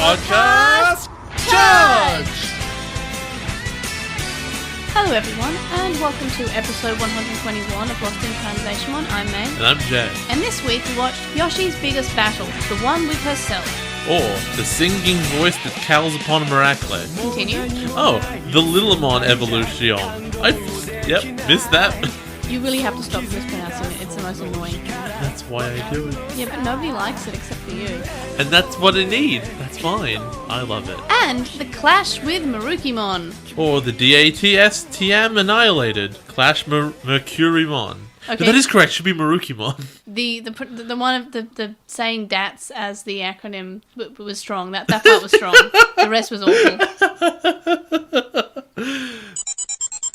Podcast Charge! Hello everyone, and welcome to episode 121 of LostinTranslationmon. I'm May. And I'm Jay. And this week we watched Yoshi's Biggest Battle, the one with herself. Or the singing voice that calls upon a miracle. Continue. Oh, the Littlemon evolution. Missed that. You really have to stop mispronouncing it, it's the most annoying. That's why I do it. Yeah, but nobody likes it except for you. And that's what I need. That's fine. I love it. And the clash with Merukimon. Or the DATSTM Annihilated. Clash Merukimon. Okay. But that is correct. Should be Merukimon. The one of the saying DATS as the acronym was strong. That part was strong. The rest was awful.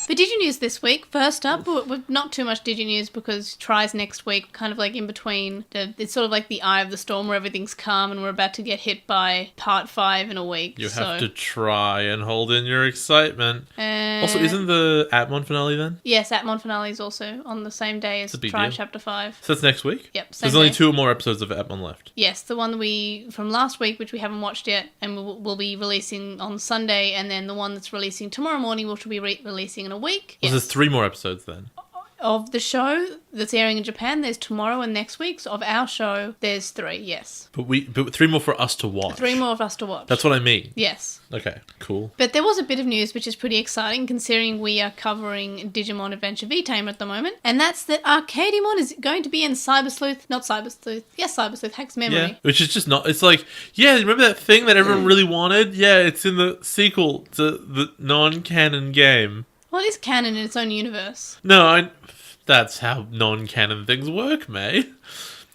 For DigiNews this week, first up, with not too much DigiNews because Try's next week, kind of like in between. It's sort of like the eye of the storm where everything's calm and we're about to get hit by part 5 in a week. You have to try and hold in your excitement. Also, isn't the Atmon finale then? Yes, Atmon finale is also on the same day as Try Chapter 5. So that's next week? Yep, same There's only 2 more episodes of Atmon left. Yes, the one from last week, which we haven't watched yet, and we'll be releasing on Sunday, and then the one that's releasing tomorrow morning, which will be releasing in a week. Well, there's 3 more episodes then. Of the show that's airing in Japan, there's tomorrow and next week. So of our show, there's 3, yes. But 3 more for us to watch. 3 more of us to watch. That's what I mean. Yes. Okay, cool. But there was a bit of news which is pretty exciting considering we are covering Digimon Adventure V-Tamer at the moment. And that's that Arcadimon is going to be in Cyber Sleuth. Not Cyber Sleuth. Yes, Cyber Sleuth. Hack's Memory. Yeah, which is just not... It's like, yeah, remember that thing that everyone really wanted? Yeah, it's in the sequel to the non-canon game. Well, it is canon in its own universe. No, that's how non-canon things work, May.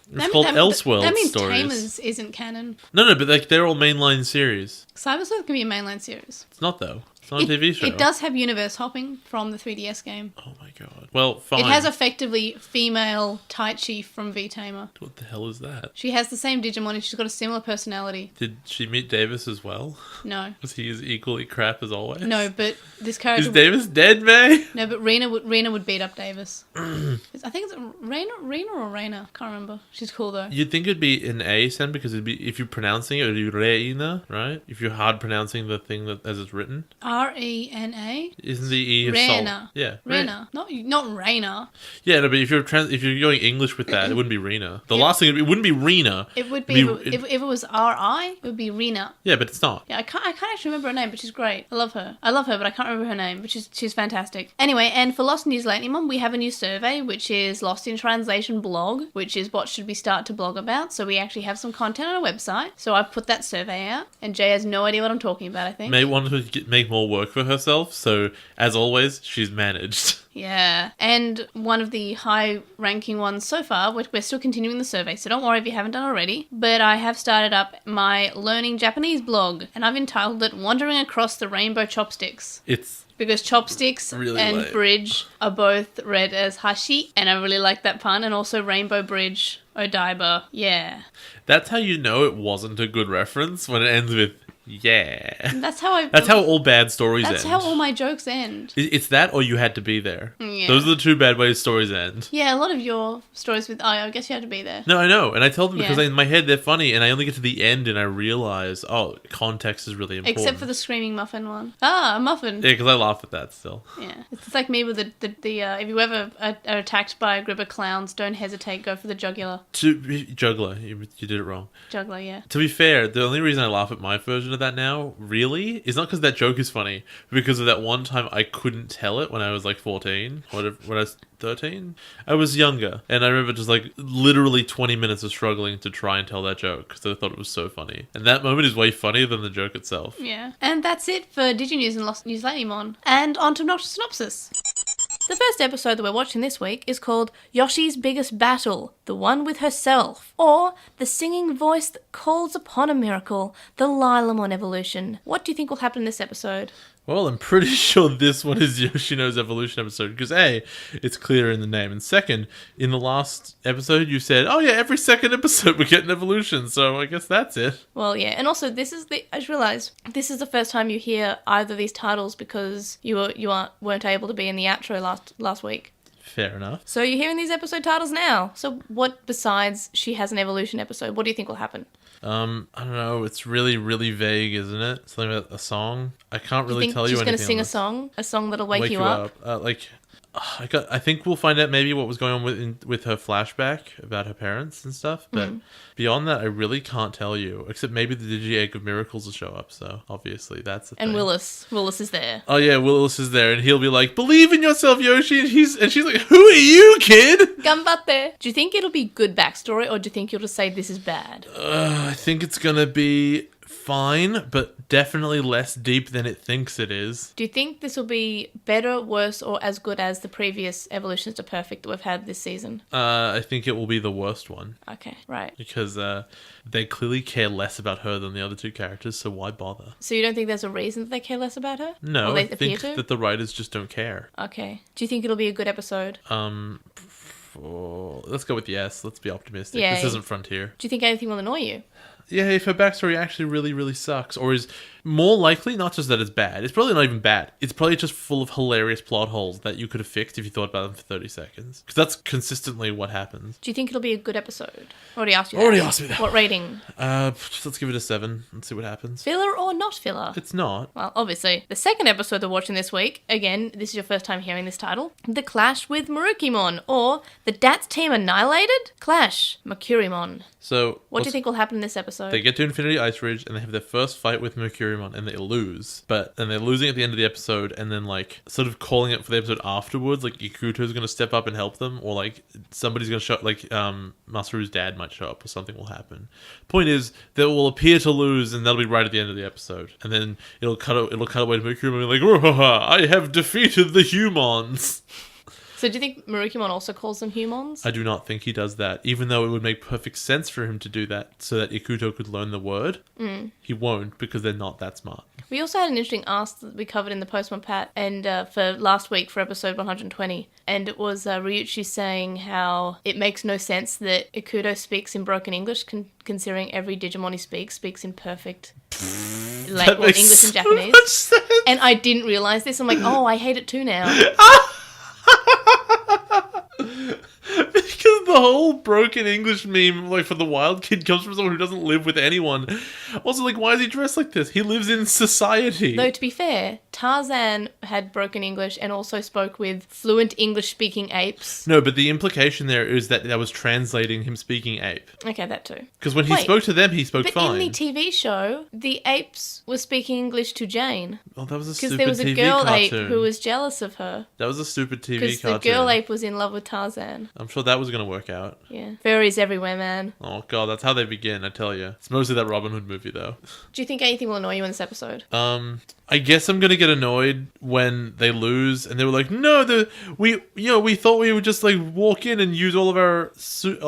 It's called Elseworld That means stories. Tamers isn't canon. No, but they're all mainline series. Cyber Sleuth can be a mainline series. It's not, though. It's not a TV show. It does have universe hopping from the 3DS game. Oh my god. Well, fine. It has effectively female tight chief from V-Tamer. What the hell is that? She has the same Digimon and she's got a similar personality. Did she meet Davis as well? No. Was he as equally crap as always? No, but this character... Is Davis dead, May? No, but Rena would beat up Davis. I think it's Rena or Rena. Can't remember. She's cool though. You'd think it'd be an A sound because it'd be, if you're pronouncing it, it'd be Reina, right? If you're hard pronouncing the thing that as it's written. Rena. Isn't the E of Rena. salt? Yeah. Rena. Not Rena. Yeah, no, but if you're going English with that, it wouldn't be Rena. The last thing, it wouldn't be Rena. It would be, if it was R-I, it would be Rena. Yeah, but it's not. Yeah, I can't actually remember her name, but she's great. I love her, but I can't remember her name, but she's fantastic. Anyway, and for Lost NewsLatelymon, we have a new survey, which is Lost in Translation blog, which is what should we start to blog about. So we actually have some content on our website. So I put that survey out, and Jay has no idea what I'm talking about, I think. May wanted to make more work for herself, so as always, she's managed. Yeah, and one of the high-ranking ones so far, we're still continuing the survey, so don't worry if you haven't done already, but I have started up my Learning Japanese blog, and I've entitled it Wandering Across the Rainbow Chopsticks. Because chopsticks really and lame. bridge are both read as hashi, and I really like that pun, and also rainbow bridge, odaiba, yeah. That's how you know it wasn't a good reference, when it ends with yeah. That's how all bad stories end. That's how all my jokes end. It's that or you had to be there. Yeah. Those are the 2 bad ways stories end. Yeah, a lot of your stories with, I guess you had to be there. No, I know. And I tell them because Yeah. in my head they're funny and I only get to the end and I realize, context is really important. Except for the screaming muffin one. Ah, a muffin. Yeah, because I laugh at that still. Yeah. It's like me with the if you ever are attacked by a group of clowns, don't hesitate, go for the jugular. Juggler, you did it wrong. Juggler, yeah. To be fair, the only reason I laugh at my version of that now, really, is not because that joke is funny, but because of that one time I couldn't tell it when I was like 14, when I was 13. I was younger, and I remember just like literally 20 minutes of struggling to try and tell that joke because I thought it was so funny. And that moment is way funnier than the joke itself. Yeah. And that's it for DigiNews and Lost NewsLatelymon. And on to Obnoxious Synopsis. The first episode that we're watching this week is called Yoshi's Biggest Battle, the one with herself, or the singing voice that calls upon a miracle, the Littlemon evolution. What do you think will happen in this episode? Well, I'm pretty sure this one is Yoshino's evolution episode because A, it's clear in the name, and second, in the last episode you said, oh yeah, every second episode we get an evolution, so I guess that's it. Well, yeah, and also I just realised this is the first time you hear either of these titles because you weren't able to be in the outro last week. Fair enough. So you're hearing these episode titles now. So what besides she has an evolution episode, what do you think will happen? I don't know. It's really, really vague, isn't it? Something about a song. I can't really tell you anything. She's going to sing a song that'll wake you up. I think we'll find out maybe what was going on with her flashback about her parents and stuff. But beyond that, I really can't tell you. Except maybe the Digi Egg of Miracles will show up. So obviously that's the thing. And Willis is there. Oh yeah, Willis is there, and he'll be like, "Believe in yourself, Yoshi." And she's like, "Who are you, kid?" Ganbatte. Do you think it'll be good backstory, or do you think you'll just say this is bad? I think it's gonna be fine, but definitely less deep than it thinks it is. Do you think this will be better, worse, or as good as the previous Evolutions to Perfect that we've had this season? I think it will be the worst one. Okay, right. Because they clearly care less about her than the other two characters, so why bother? So you don't think there's a reason that they care less about her? No, or they I think that the writers just don't care. Okay. Do you think it'll be a good episode? Let's go with yes. Let's be optimistic. Yay. This isn't Frontier. Do you think anything will annoy you? Yeah, if her backstory actually really, really sucks, or is more likely, not just that it's bad, it's probably not even bad, it's probably just full of hilarious plot holes that you could have fixed if you thought about them for 30 seconds. Because that's consistently what happens. Do you think it'll be a good episode? Already asked you that. What rating? Let's give it a 7 and see what happens. Filler or not filler? It's not. Well, obviously. The second episode we're watching this week, again, this is your first time hearing this title, The Clash with Merukimon, or The DATS Team Annihilated? Clash, Merukimon. So, what do you think will happen in this episode? They get to Infinity Ice Ridge and they have their first fight with Merukimon and they lose. And they're losing at the end of the episode and then like sort of calling it for the episode afterwards, like Ikuto's going to step up and help them, or like somebody's going to show up, like Masaru's dad might show up or something will happen. Point is, they will appear to lose and that'll be right at the end of the episode. And then it'll cut away to Merukimon and be like, "Oh, I have defeated the humans." So do you think Merukimon also calls them humans? I do not think he does that, even though it would make perfect sense for him to do that so that Ikuto could learn the word. He won't, because they're not that smart. We also had an interesting ask that we covered in the Postmon Pat and for last week for episode 120. And it was Ryuichi saying how it makes no sense that Ikuto speaks in broken English, considering every Digimon he speaks in perfect English and Japanese. And I didn't realise this. I'm like, oh, I hate it too now. Because the whole broken English meme, like, for the wild kid comes from someone who doesn't live with anyone. Also, like, why is he dressed like this? He lives in society. Though, to be fair, Tarzan had broken English and also spoke with fluent English-speaking apes. No, but the implication there is that was translating him speaking ape. Okay, that too. Because when he spoke to them, he spoke fine. But in the TV show, the apes were speaking English to Jane. Oh, that was a stupid TV cartoon. Because there was a girl ape who was jealous of her. That was a stupid TV cartoon. Because the girl ape was in love with Tarzan. I'm sure that was going to work out. Yeah. Fairies everywhere, man. Oh, God, that's how they begin, I tell you. It's mostly that Robin Hood movie, though. Do you think anything will annoy you in this episode? I guess I'm gonna get annoyed when they lose, and they were like, "No, we thought we would just like walk in and use all of our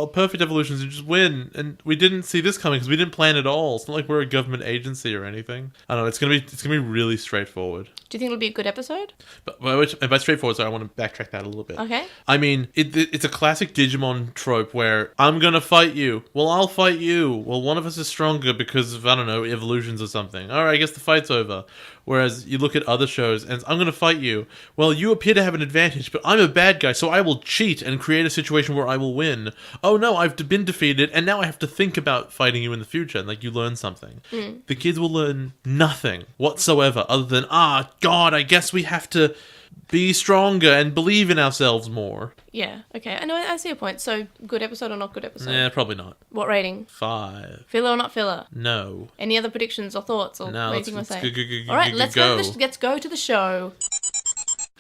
perfect evolutions and just win, and we didn't see this coming because we didn't plan at all. It's not like we're a government agency or anything. I don't know. It's gonna be really straightforward. Do you think it'll be a good episode? But by straightforward, so I want to backtrack that a little bit. Okay. I mean, it's a classic Digimon trope where I'm gonna fight you. Well, I'll fight you. Well, one of us is stronger because of, I don't know, evolutions or something. All right, I guess the fight's over. Whereas you look at other shows and I'm going to fight you. Well, you appear to have an advantage, but I'm a bad guy, so I will cheat and create a situation where I will win. Oh no, I've been defeated, and now I have to think about fighting you in the future. And like, you learn something. The kids will learn nothing whatsoever other than, God, I guess we have to be stronger and believe in ourselves more. Yeah, okay. I know, I see your point. So, good episode or not good episode? Yeah, probably not. What rating? 5. Filler or not filler? No. Any other predictions or thoughts or no, anything you want to say? All right, let's go to the show.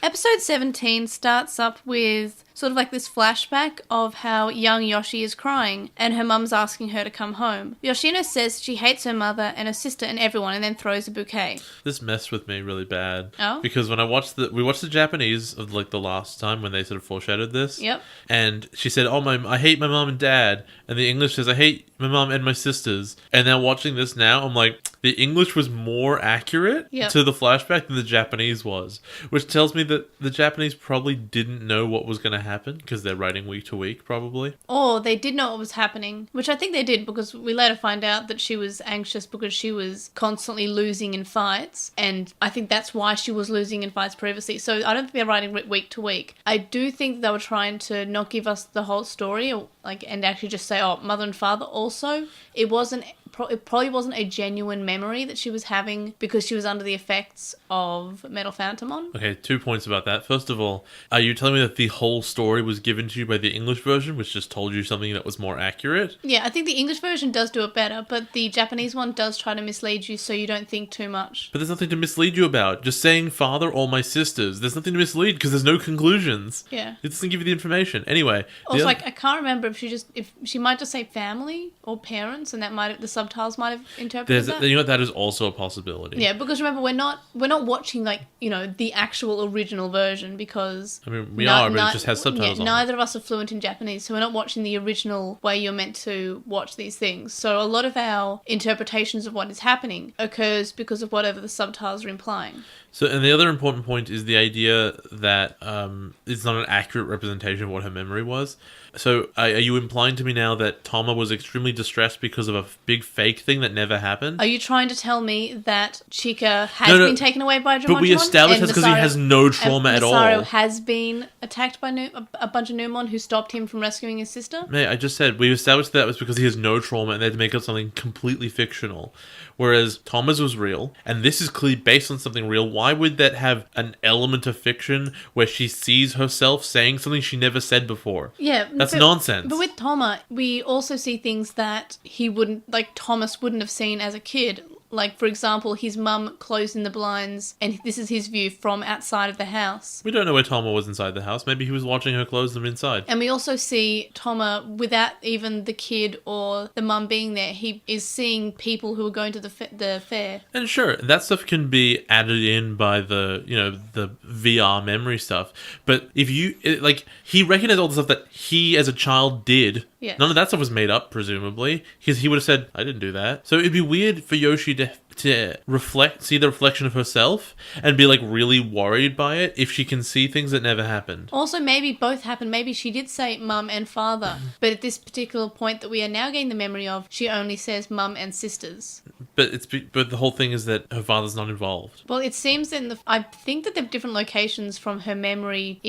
Episode 17 starts up with sort of like this flashback of how young Yoshi is crying and her mum's asking her to come home. Yoshino says she hates her mother and her sister and everyone and then throws a bouquet. This messed with me really bad. Oh? Because when we watched the Japanese of like the last time when they sort of foreshadowed this. Yep. And she said, I hate my mom and dad. And the English says, I hate my mom and my sisters. And now watching this now, I'm like, the English was more accurate to the flashback than the Japanese was. Which tells me that the Japanese probably didn't know what was going to happen because they're writing week to week, probably. Or they did know what was happening, which I think they did because we later find out that she was anxious because she was constantly losing in fights. And I think that's why she was losing in fights previously. So I don't think they're writing week to week. I do think they were trying to not give us the whole story and actually just say, mother and father also. It wasn't it probably wasn't a genuine memory that she was having because she was under the effects of Metal Phantomon. Okay, 2 points about that. First of all, are you telling me that the whole story was given to you by the English version, which just told you something that was more accurate? Yeah, I think the English version does do it better, but the Japanese one does try to mislead you so you don't think too much. But there's nothing to mislead you about. Just saying father or my sisters. There's nothing to mislead because there's no conclusions. Yeah. It doesn't give you the information. Anyway. Also, I can't remember if she might just say family or parents, and the subtitles might have interpreted that. You know what, that is also a possibility. Yeah, because remember, we're not watching the actual original version because I mean, we are, but it just has subtitles on. Neither of us are fluent in Japanese, so we're not watching the original way you're meant to watch these things. So a lot of our interpretations of what is happening occurs because of whatever the subtitles are implying. So, and the other important point is the idea that it's not an accurate representation of what her memory was. So, are you implying to me now that Toma was extremely distressed because of a big fake thing that never happened? Are you trying to tell me that Chika has been taken away by Digimon? But we established that's because he has no trauma at all. Masaru has been attacked by a bunch of Numon who stopped him from rescuing his sister? Mate, I just said we established that was because he has no trauma and they had to make up something completely fictional. Whereas Thomas was real, and this is clearly based on something real. Why would that have an element of fiction where she sees herself saying something she never said before? Yeah. That's nonsense. But with Toma, we also see things that Thomas wouldn't have seen as a kid. Like, for example, his mum closing the blinds, and this is his view from outside of the house. We don't know where Toma was inside the house. Maybe he was watching her close them inside. And we also see Toma, without even the kid or the mum being there, he is seeing people who are going to the fair. And sure, that stuff can be added in by the VR memory stuff. But if he recognized all the stuff that he as a child did. Yeah. None of that stuff was made up, presumably, because he would have said, I didn't do that. So it'd be weird for Yoshi to see the reflection of herself and be really worried by it if she can see things that never happened. Also, maybe both happened. Maybe she did say mum and father, but at this particular point that we are now getting the memory of, she only says mum and sisters. But the whole thing is that her father's not involved. Well, it seems I think that they're different locations from her memory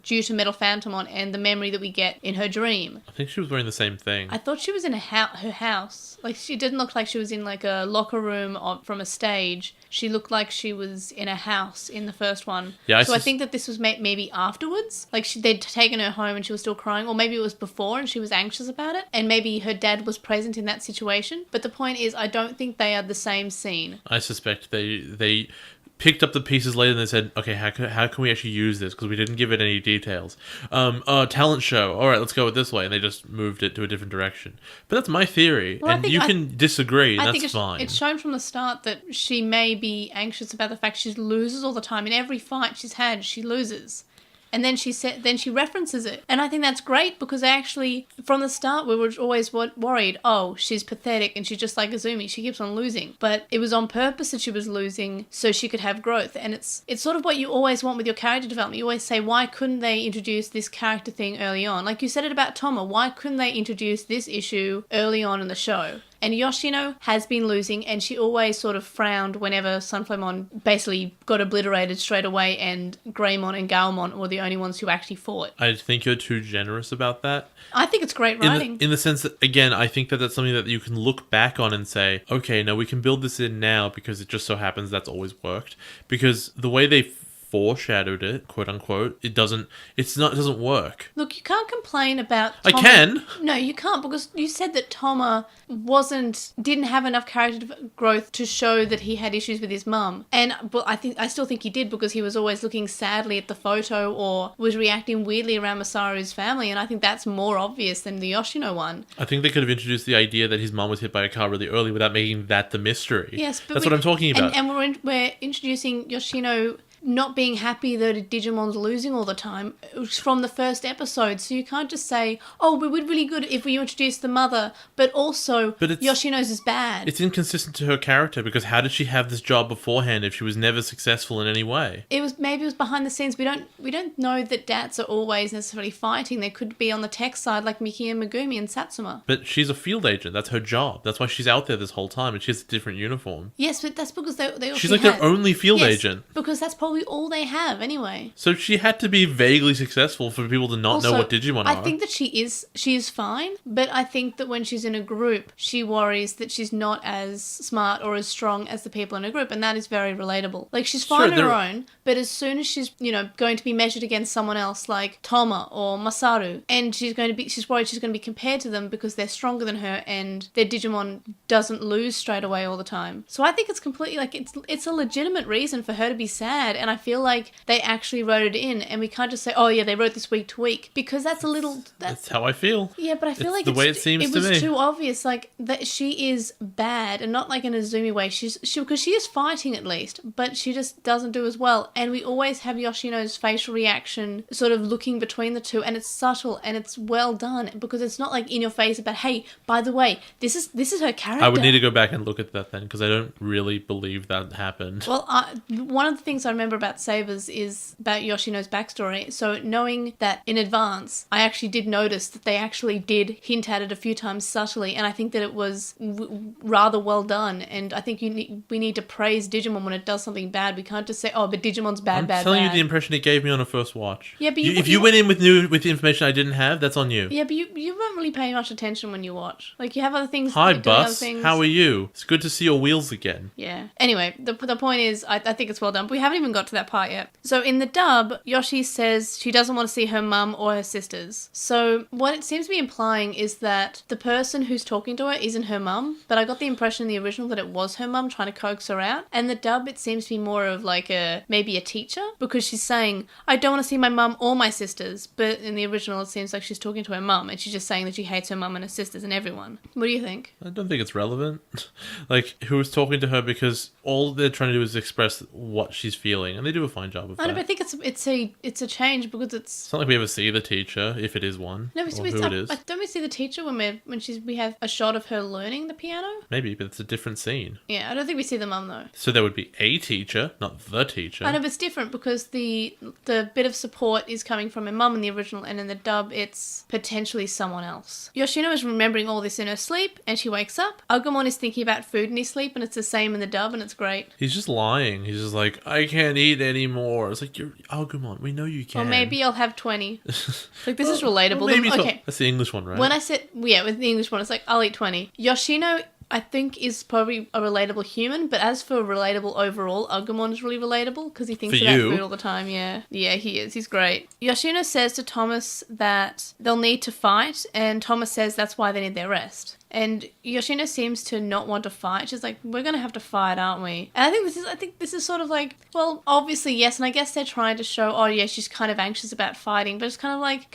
due to Metal Phantomon and the memory that we get in her dream. I think she was wearing the same thing. I thought she was in her house. She didn't look like she was in a locker room from a stage. She looked like she was in a house in the first one. Yeah, I think that this was maybe afterwards. They'd taken her home and she was still crying, or maybe it was before and she was anxious about it, and maybe her dad was present in that situation. But the point is, I don't think they are the same scene. I suspect they picked up the pieces later and they said, okay, how can we actually use this? Because we didn't give it any details. Talent show. All right, let's go with this way. And they just moved it to a different direction. But that's my theory. Well, and you can disagree, and that's fine. It's shown from the start that she may be anxious about the fact she loses all the time. In every fight she's had, she loses. And then she references it. And I think that's great because actually, from the start, we were always worried, oh, she's pathetic and she's just like Azumi. She keeps on losing. But it was on purpose that she was losing so she could have growth. And it's sort of what you always want with your character development. You always say, why couldn't they introduce this character thing early on? Like you said it about Toma. Why couldn't they introduce this issue early on in the show? And Yoshino has been losing, and she always sort of frowned whenever Sunflowemon basically got obliterated straight away, and Greymon and Galmon were the only ones who actually fought. I think you're too generous about that. I think it's great writing. In the sense that, again, I think that that's something that you can look back on and say, okay, now we can build this in now because it just so happens that's always worked. Because the way they foreshadowed it, quote unquote, it doesn't work. Look, you can't complain about Toma. I can. No, you can't, because you said that Toma didn't have enough character growth to show that he had issues with his mum. And I still think he did, because he was always looking sadly at the photo or was reacting weirdly around Masaru's family, and I think that's more obvious than the Yoshino one. I think they could have introduced the idea that his mum was hit by a car really early without making that the mystery. Yes, but that's what I'm talking about. And we're introducing Yoshino not being happy that Digimon's losing all the time. It was from the first episode, so you can't just say, oh, we would really good if we introduced the mother, but also Yoshino's is bad. It's inconsistent to her character, because how did she have this job beforehand if she was never successful in any way? Maybe it was behind the scenes. We don't know that dads are always necessarily fighting. They could be on the tech side like Miki and Megumi and Satsuma. But she's a field agent. That's her job. That's why she's out there this whole time, and she has a different uniform. Yes, but that's because they also she's like their only field agent. Because that's probably probably all they have anyway. So she had to be vaguely successful for people to not know what Digimon are. I think that she is fine, but I think that when she's in a group, she worries that she's not as smart or as strong as the people in her group, and that is very relatable. Like, she's fine on her own, but as soon as she's, going to be measured against someone else like Toma or Masaru, and she's worried she's going to be compared to them because they're stronger than her and their Digimon doesn't lose straight away all the time. So I think it's completely, like, it's a legitimate reason for her to be sad, and I feel like they actually wrote it in, and we can't just say, oh yeah, they wrote this week to week, because that's how I feel. Yeah, but I feel like the way it seems to me. It was too obvious, like, that she is bad, and not like in a zoomy way. Because she is fighting at least, but she just doesn't do as well. And we always have Yoshino's facial reaction sort of looking between the two, and it's subtle and it's well done because it's not like in your face about, hey, by the way, this is her character. I would need to go back and look at that then, because I don't really believe that happened. Well, one of the things I remember about Sabers is about Yoshino's backstory. So knowing that in advance, I actually did notice that they actually did hint at it a few times subtly, and I think that it was rather well done. And I think we need to praise Digimon when it does something bad. We can't just say, oh, but Digimon's bad. I'm telling you the impression it gave me on a first watch. Yeah, but if you went in with the information I didn't have, that's on you. Yeah, but you weren't really paying much attention when you watch. Like, you have other things. Hi, Bus. How are you? It's good to see your wheels again. Yeah. Anyway, the point is, I think it's well done, but we haven't even got to that part yet. So in the dub, Yoshi says she doesn't want to see her mum or her sisters. So what it seems to be implying is that the person who's talking to her isn't her mum, but I got the impression in the original that it was her mum trying to coax her out. And the dub, it seems to be more of like maybe a teacher, because she's saying, I don't want to see my mum or my sisters. But in the original, it seems like she's talking to her mum, and she's just saying that she hates her mum and her sisters and everyone. What do you think? I don't think it's relevant. Like, who was talking to her, because all they're trying to do is express what she's feeling, and they do a fine job of that. I know, but I think it's a change because it's not like we ever see the teacher, if it is one. No, who it is. Don't we see the teacher when we have a shot of her learning the piano? Maybe, but it's a different scene. Yeah, I don't think we see the mum though. So there would be a teacher, not the teacher. I know, but it's different because the bit of support is coming from her mum in the original, and in the dub it's potentially someone else. Yoshino is remembering all this in her sleep, and she wakes up. Agumon is thinking about food in his sleep, and it's the same in the dub, and it's great. He's just lying. He's just like, I can't eat anymore. It's like, you're Agumon. We know you can. Or maybe I'll have 20. Like, this is relatable. Well, maybe okay. That's the English one, right? When I said, with the English one, it's like, I'll eat 20. Yoshino, I think, is probably a relatable human, but as for relatable overall, Agumon is really relatable because he thinks about food all the time. Yeah, he is. He's great. Yoshino says to Thomas that they'll need to fight, and Thomas says that's why they need their rest. And Yoshino seems to not want to fight. She's like, we're going to have to fight, aren't we? And I think this is sort of like, well, obviously, yes. And I guess they're trying to show, oh, yeah, she's kind of anxious about fighting. But it's kind of like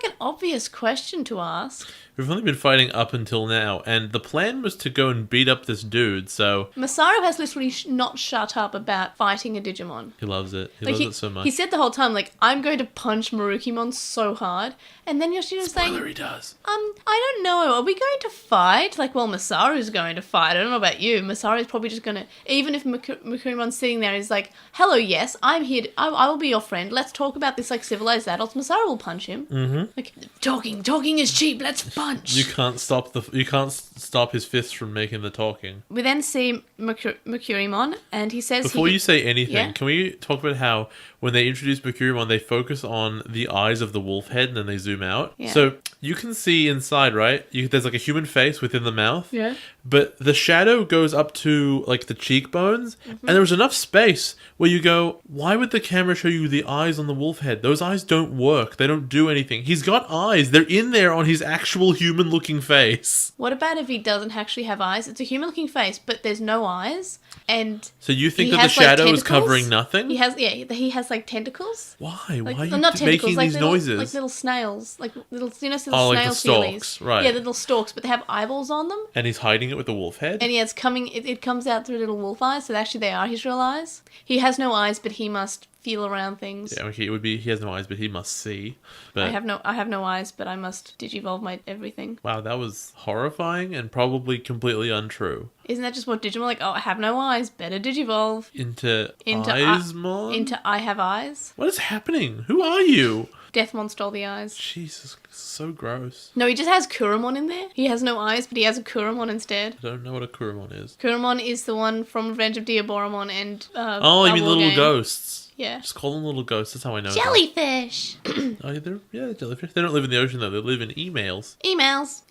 an obvious question to ask. We've only been fighting up until now, and the plan was to go and beat up this dude, so... Masaru has literally not shut up about fighting a Digimon. He loves it. He loves it so much. He said the whole time, like, I'm going to punch Merukimon so hard. And then Yoshino's saying... Spoiler, he does. I don't know. Are we going to fight? Like, well, Masaru's going to fight. I don't know about you. Masaru's probably just going to... Even if Merurimon's sitting there, he's like, hello, yes, I'm here. I will be your friend. Let's talk about this like civilized adults. Masaru will punch him. Mm-hmm. Like, talking is cheap. Let's punch. You can't stop his fists from making the talking. We then see Merukimon, and he says... Before you say anything, Can we talk about how when they introduce Merukimon, they focus on the eyes of the wolf head and then they zoom out? Yeah. So you can see inside, right? There's like a human face within the mouth. Yeah. But the shadow goes up to like the cheekbones, and there was enough space where you go, why would the camera show you the eyes on the wolf head? Those eyes don't work. They don't do anything. He's got eyes. They're in there on his actual human-looking face. What about if he doesn't actually have eyes? It's a human-looking face, but there's no eyes, and so you think that the shadow is covering nothing? He has like tentacles. Why? Like, why are you not tentacles, making like these little, noises? like little snails, like little like snail the stalks, right? Yeah, the little stalks, but they have eyeballs on them. And he's hiding it with the wolf head. And it comes out through little wolf eyes, so actually they are his real eyes. He has no eyes, but he must feel around things. Yeah, okay, he has no eyes, but he must see. But I have no eyes, but I must digivolve my everything. Wow, that was horrifying and probably completely untrue. Isn't that just what Digimon like? Oh, I have no eyes, better digivolve. Into Eyesmon? Into I have eyes. What is happening? Who are you? Deathmon stole the eyes. Jesus, so gross. No, he just has Kurumon in there. He has no eyes, but he has a Kurumon instead. I don't know what a Kurumon is. Kurumon is the one from Revenge of Diaboromon and you mean the little ghosts? Yeah. Just call them little ghosts. That's how I know. Jellyfish! Oh, they're jellyfish. They don't live in the ocean, though. They live in emails. Emails.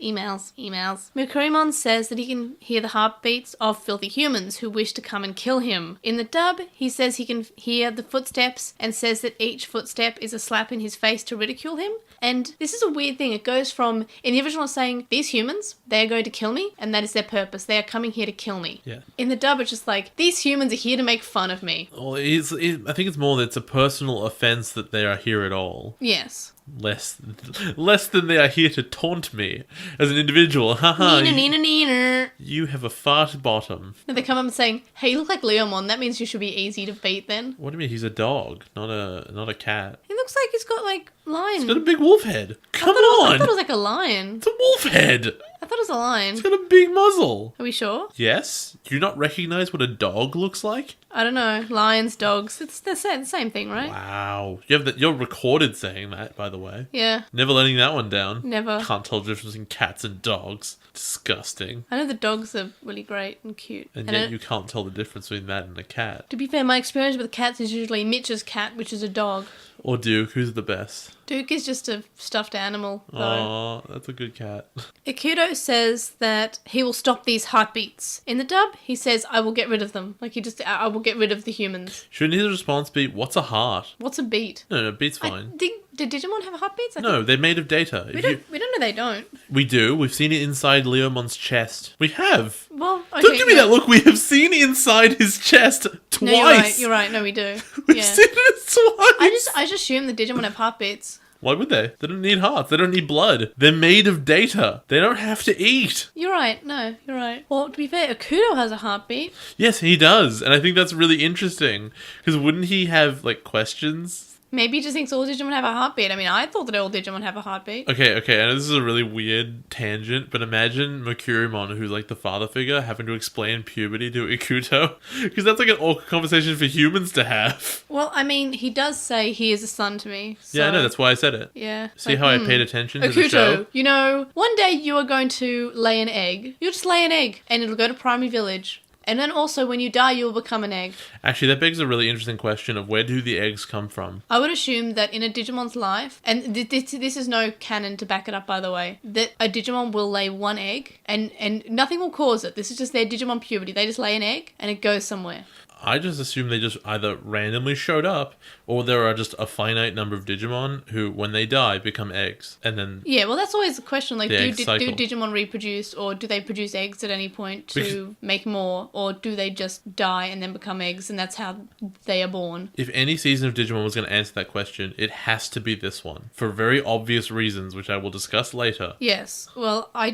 Merukimon says that he can hear the heartbeats of filthy humans who wish to come and kill him. In the dub, he says he can hear the footsteps and says that each footstep is a slap in his face to ridicule him. And this is a weird thing. It goes from, in the original, saying, these humans, they are going to kill me, and that is their purpose. They are coming here to kill me. Yeah. In the dub, it's just like, these humans are here to make fun of me. Well, I think it's more that it's a personal offense that they are here at all. Yes. Less than they are here to taunt me as an individual. Haha. Neener. You have a fart bottom. And they come up and saying, hey, you look like Leomon. That means you should be easy to beat then. What do you mean? He's a dog, not a cat. He looks like he's got like lion. He's got a big wolf head. Come on! I thought it was like a lion. It's a wolf head. I thought it was a lion. It's got a big muzzle. Are we sure? Yes. Do you not recognize what a dog looks like? I don't know. Lions, dogs. It's the same thing, right? Wow. You're recorded saying that, by the way. Yeah. Never letting that one down. Never. Can't tell the difference between cats and dogs. Disgusting. I know the dogs are really great and cute. And yet you can't tell the difference between that and a cat. To be fair, my experience with cats is usually Mitch's cat, which is a dog. Or Duke, who's the best? Duke is just a stuffed animal, though. Oh, that's a good cat. Ikuto says that he will stop these heartbeats. In the dub, he says, I will get rid of them. Like, I will get rid of the humans. Shouldn't his response be, what's a heart? What's a beat? No, beat's fine. Did Digimon have heartbeats? No, they're made of data. We don't know they don't. We do. We've seen it inside Leomon's chest. We have. Well, okay. Don't give me that look. We have seen inside his chest twice. No, you're right. No, we do. We've seen it twice. I just assume the Digimon have heartbeats. Why would they? They don't need hearts. They don't need blood. They're made of data. They don't have to eat. You're right. No, you're right. Well, to be fair, Akuto has a heartbeat. Yes, he does. And I think that's really interesting. Because wouldn't he have, like, questions? Maybe he just thinks all Digimon have a heartbeat. I mean, I thought that all Digimon have a heartbeat. Okay. I know this is a really weird tangent, but imagine Merukimon, who's like the father figure, having to explain puberty to Ikuto. Because that's like an awkward conversation for humans to have. Well, I mean, he does say he is a son to me. So... Yeah, I know. That's why I said it. Yeah. See how I paid attention to Ikuto, the show? You know, one day you are going to lay an egg. You'll just lay an egg, and it'll go to Primary Village. And then also, when you die, you'll become an egg. Actually, that begs a really interesting question of where do the eggs come from? I would assume that in a Digimon's life, and this is no canon to back it up, by the way, that a Digimon will lay one egg, and nothing will cause it. This is just their Digimon puberty. They just lay an egg, and it goes somewhere. I just assume they just either randomly showed up, or there are just a finite number of Digimon who, when they die, become eggs, and then... Yeah, well, that's always the question, like, do cycle. Digimon reproduce, or do they produce eggs at any point to make more, or do they just die and then become eggs, and that's how they are born? If any season of Digimon was going to answer that question, it has to be this one, for very obvious reasons, which I will discuss later. Yes, well, I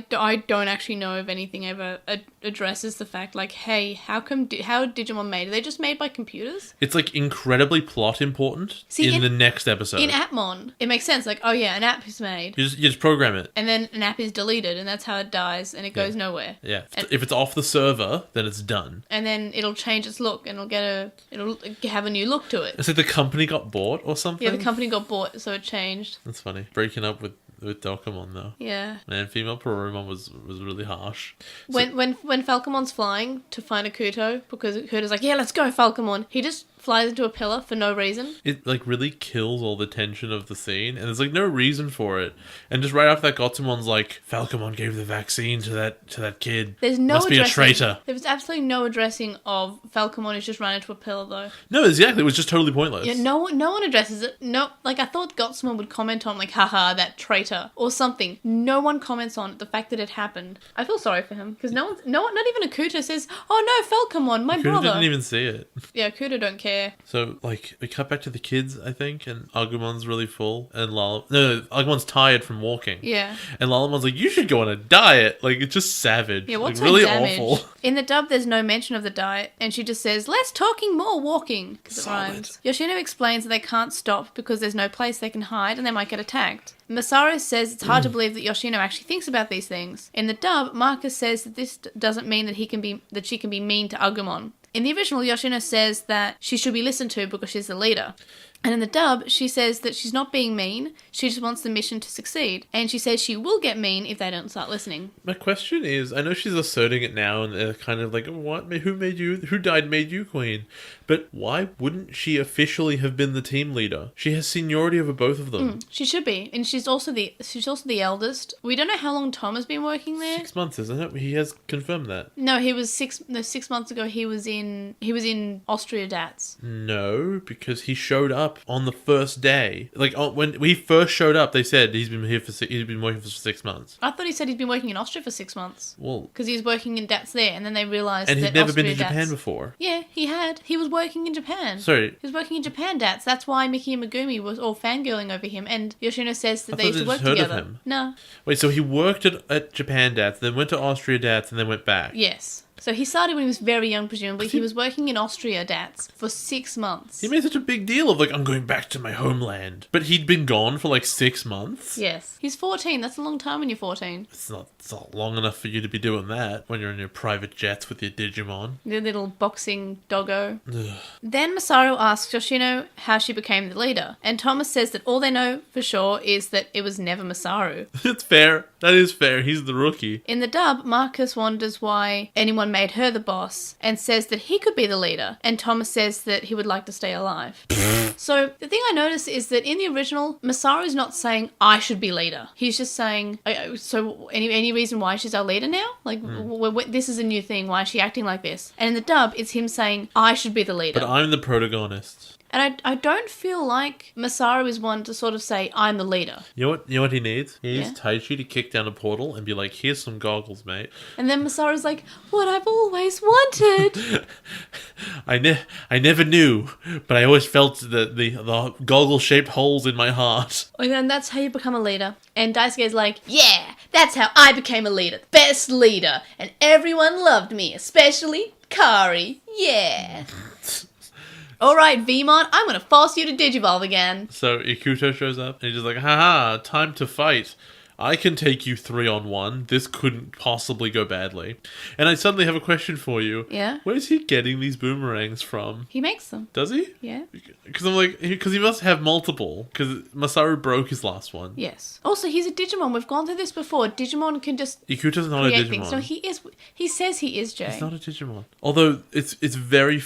don't actually know if anything ever addresses the fact, like, hey, how Digimon made? Are they just made by computers? It's like incredibly plot important in the next episode. In Appmon, it makes sense. Like, oh yeah, an app is made. You just program it. And then an app is deleted, and that's how it dies, and it goes nowhere. Yeah. If it's off the server, then it's done. And then it'll change its look, and it'll have a new look to it. It's like the company got bought or something? Yeah, the company got bought, so it changed. That's funny. Breaking up with Dokamon though. Yeah. Man, female Pororomon was really harsh. When Falcomon's flying to find Akuto, because Akuto's like, yeah, let's go, Falcomon. He just flies into a pillar for no reason. It like really kills all the tension of the scene, and there's like no reason for it. And just right after that, Gotsumon's like, Falcomon gave the vaccine to that kid. There's no Must be a traitor. There was absolutely no addressing of Falcomon who's just run into a pillar though. No, exactly. It was just totally pointless. Yeah, no one addresses it. No, like I thought Gotsumon would comment on like, haha, that traitor or something. No one comments on the fact that it happened. I feel sorry for him because no one, not even Akuto says, oh no, Falcomon, my brother. Didn't even see it. Yeah, Akuto don't care. So, like, we cut back to the kids, I think, and Agumon's really full, and Agumon's tired from walking. Yeah. And Lalamon's like, you should go on a diet. Like, it's just savage. Yeah, what's like, really damage? awful. In the dub, there's no mention of the diet, and she just says, less talking, more walking, because it rhymes. Yoshino explains that they can't stop because there's no place they can hide, and they might get attacked. Masaru says it's hard to believe that Yoshino actually thinks about these things. In the dub, Marcus says that this doesn't mean that she can be mean to Agumon. In the original, Yoshino says that she should be listened to because she's the leader. And in the dub, she says that she's not being mean, she just wants the mission to succeed. And she says she will get mean if they don't start listening. My question is, I know she's asserting it now, and they're kind of like, what? Who died made you queen? But why wouldn't she officially have been the team leader? She has seniority over both of them. She should be, and she's also the eldest. We don't know how long Tom has been working there. 6 months, isn't it? He has confirmed that. No, he was 6 months ago. He was in Austria Dats. No, because he showed up on the first day. Like when we first showed up, they said he's been working for 6 months. I thought he said he'd been working in Austria for 6 months. Well, because he was working in Dats there, and then they realised that he'd never Austria been to Japan Dats... before. Yeah, he had. He was working in Japan. Sorry. He was working in Japan Dats. That's why Miki and Megumi was all fangirling over him, and Yoshino says that they used to work heard together. Of him. No. Wait, so he worked at Japan Dats, then went to Austria Dats, and then went back? Yes. So he started when he was very young, presumably. He was working in Austria Dats for 6 months. He made such a big deal of, like, I'm going back to my homeland. But he'd been gone for, like, 6 months? Yes. He's 14. That's a long time when you're 14. It's not long enough for you to be doing that when you're in your private jets with your Digimon. Your little boxing doggo. Then Masaru asks Yoshino how she became the leader. And Thomas says that all they know for sure is that it was never Masaru. It's fair. That is fair. He's the rookie. In the dub, Marcus wonders why anyone made her the boss and says that he could be the leader. And Thomas says that he would like to stay alive. So the thing I notice is that in the original, Masaru's not saying, I should be leader. He's just saying, so any reason why she's our leader now? Like, this is a new thing. Why is she acting like this? And in the dub, it's him saying, I should be the leader. But I'm the protagonist. And I don't feel like Masaru is one to sort of say, I'm the leader. You know what he needs? He needs Taichi to kick down a portal and be like, here's some goggles, mate. And then Masaru's like, what I've always wanted. I never knew, but I always felt the goggle-shaped holes in my heart. And then that's how you become a leader. And Daisuke's like, yeah, that's how I became a leader. Best leader. And everyone loved me, especially Kari. Yeah. Alright, Vmon, I'm gonna force you to Digivolve again. So Ikuto shows up and he's just like, haha, time to fight. I can take you 3-on-1. This couldn't possibly go badly. And I suddenly have a question for you. Yeah? Where's he getting these boomerangs from? He makes them. Does he? Yeah. Because I'm like, because he must have multiple. Because Masaru broke his last one. Yes. Also, he's a Digimon. We've gone through this before. Digimon can just Ikuto's not a Digimon. things. No, he is. He says he is, Jay. He's not a Digimon. Although it's very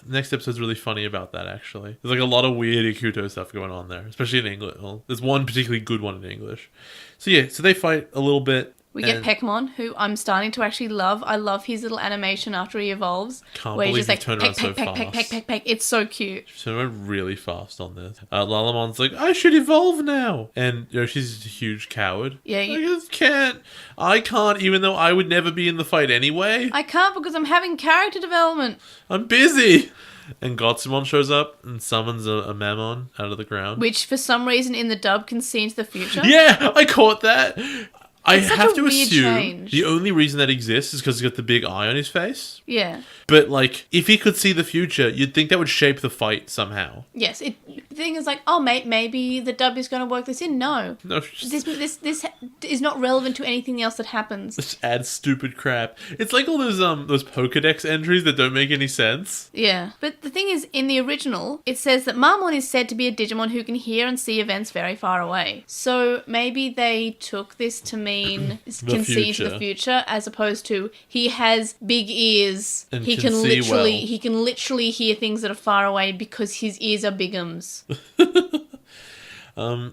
next episode's really funny about that. Actually, there's like a lot of weird Ikuto stuff going on there, especially in English. Well, there's one particularly good one in English. So yeah, so they fight a little bit. We get Pekmon, who I'm starting to actually love. I love his little animation after he evolves. Can't where believe he's just you like, turned around peck, so peck, fast. peck, peck, peck. It's so cute. So I went really fast on this. Lalamon's like, I should evolve now. And Yoshi's a huge coward. Yeah, I just can't. I can't, even though I would never be in the fight anyway. I can't because I'm having character development. I'm busy. And Gotsumon shows up and summons a Mammon out of the ground. Which, for some reason, in the dub can see into the future. Yeah, I caught that. I It's such have a to weird assume change. the only reason that exists is because he's got the big eye on his face. Yeah. But, like, if he could see the future, you'd think that would shape the fight somehow. Yes. The thing is like, oh, mate, maybe the dub is going to work this in. No. No, just This is not relevant to anything else that happens. just add stupid crap. It's like all those Pokedex entries that don't make any sense. Yeah. But the thing is, in the original, it says that Marmon is said to be a Digimon who can hear and see events very far away. So maybe they took this to mean can see into the future, as opposed to he has big ears. And He can see well. he can literally hear things that are far away because his ears are bigums.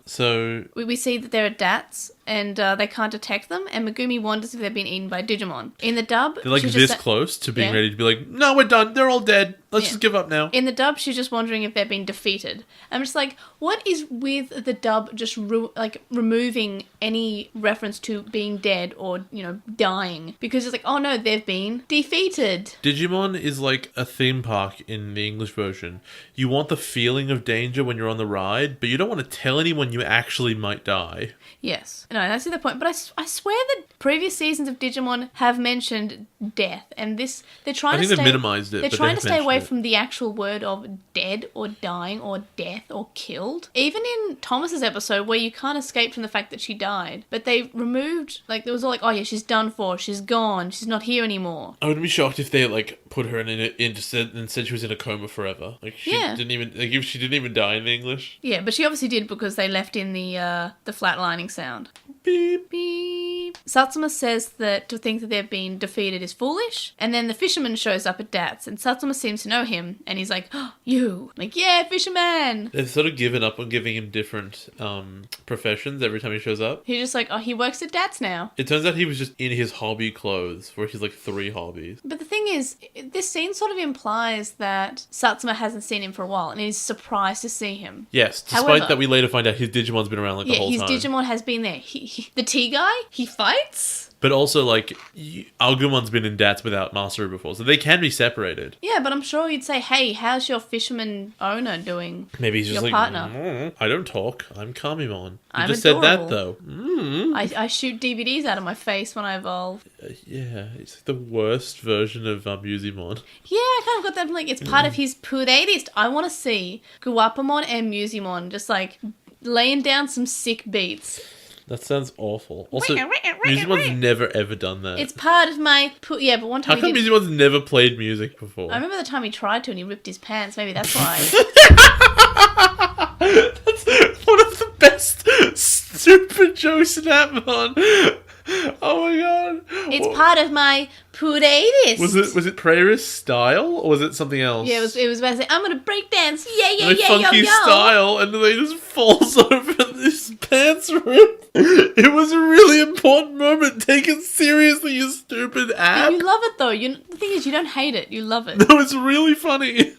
So We see that there are Dats, and they can't detect them, and Megumi wonders if they've been eaten by Digimon. In the dub, they're like she's this just close to being yeah. ready to be like, no, we're done. They're all dead. Let's Yeah. just give up now. In the dub, she's just wondering if they've been defeated. I'm just like, what is with the dub just removing any reference to being dead or, dying? Because it's like, oh no, they've been defeated. Digimon is like a theme park in the English version. You want the feeling of danger when you're on the ride, but you don't want to tell anyone you actually might die. Yes. No, I see the point. But I swear that previous seasons of Digimon have mentioned death. And they're trying I think to they've minimized it. They're but trying they to have stay away away from the actual word of dead or dying or death or killed. Even in Thomas's episode, where you can't escape from the fact that she died, but they removed, like, there was all like, oh yeah, she's done for, she's gone, she's not here anymore. I wouldn't be shocked if they like put her in just said, and said she was in a coma forever. Like she didn't even like if she didn't even die in the English. Yeah, but she obviously did because they left in the flatlining sound. Beep. Beep. Satsuma says that to think that they've been defeated is foolish, and then the fisherman shows up at Dats, and Satsuma seems to know him, and he's like, oh, you. Like, yeah, fisherman! They've sort of given up on giving him different professions every time he shows up. He's just like, oh, he works at Dats now. It turns out he was just in his hobby clothes, where he's like 3 hobbies. But the thing is, this scene sort of implies that Satsuma hasn't seen him for a while, and he's surprised to see him. Yes, despite However, that we later find out his Digimon's been around like the whole time. Yeah, his Digimon has been there. The tea guy, he fights? But also, like, Agumon's been in Dats without Masaru before, so they can be separated. Yeah, but I'm sure you'd say, hey, how's your fisherman owner doing? Maybe he's just your like, partner. I don't talk. I'm Kamimon. You I'm just adorable. said that, though. I shoot DVDs out of my face when I evolve. Yeah, it's like the worst version of Musimon. Yeah, I kind of got that, like, it's part of his playlist. I want to see Guapamon and Musimon just, like, laying down some sick beats. That sounds awful. Also, Musimon's never ever done that. It's part of my... yeah, but one time How come Musimon's never played music before? I remember the time he tried to and he ripped his pants. Maybe that's why. That's one of the best stupid jokes in Atmon. Oh my god. It's part of my playlist. Was it Prairie's style or was it something else? Yeah, it was about to say, I'm gonna break dance. Yeah, Like funky yo. style, and then he just falls over and his pants rip. It was a really important moment. Take it seriously, you stupid app. But you love it though. The thing is, you don't hate it. You love it. No, it's really funny.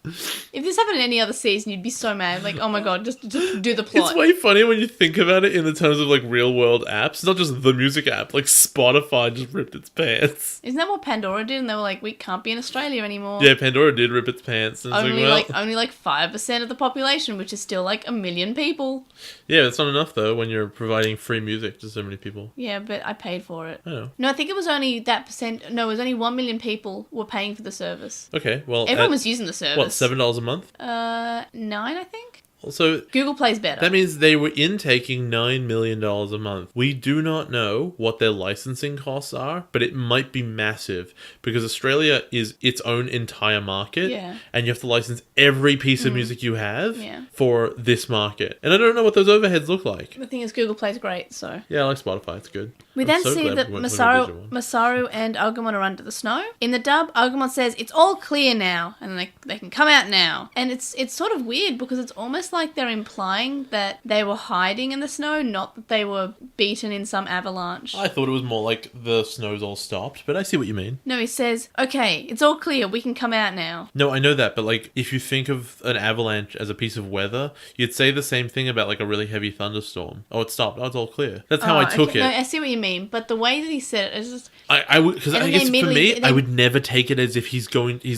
If this happened in any other season, you'd be so mad. Like, oh my god, just do the plot. It's way funnier when you think about it in the terms of like real world apps. It's not just the music app. Like Spotify just ripped its pants. Isn't that what Pandora did? And they were like, we can't be in Australia anymore. Yeah, Pandora did rip its pants. And Only like 5% of the population, which is still like 1 million people. Yeah, that's not enough though when you're providing free music to so many people. Yeah, but I paid for it. I know. No, I think it was only that percent. No, it was only 1 million people were paying for the service. Okay, well... Everyone was using the service. What, $7 a month? 9, I think. Also, Google Play's better. That means they were intaking $9 million a month. We do not know what their licensing costs are, but it might be massive because Australia is its own entire market. Yeah. And you have to license every piece of music you have Yeah. for this market. And I don't know what those overheads look like. The thing is, Google Play's great, so... Yeah, I like Spotify. It's good. We I'm then so see glad that we went to a digital one. Masaru and Agumon are under the snow. In the dub, Agumon says, it's all clear now, and they can come out now. And it's sort of weird because it's almost like they're implying that they were hiding in the snow, not that they were beaten in some avalanche. I thought it was more like the snow's all stopped, but I see what you mean. No, he says, okay, it's all clear, we can come out now. No, I know that, but like if you think of an avalanche as a piece of weather, you'd say the same thing about like a really heavy thunderstorm. Oh, it stopped. Oh, it's all clear. That's how I took it. No, I see what you mean, but the way that he said it is just... I would, because And I then guess for immediately- me, I would never take it as if he's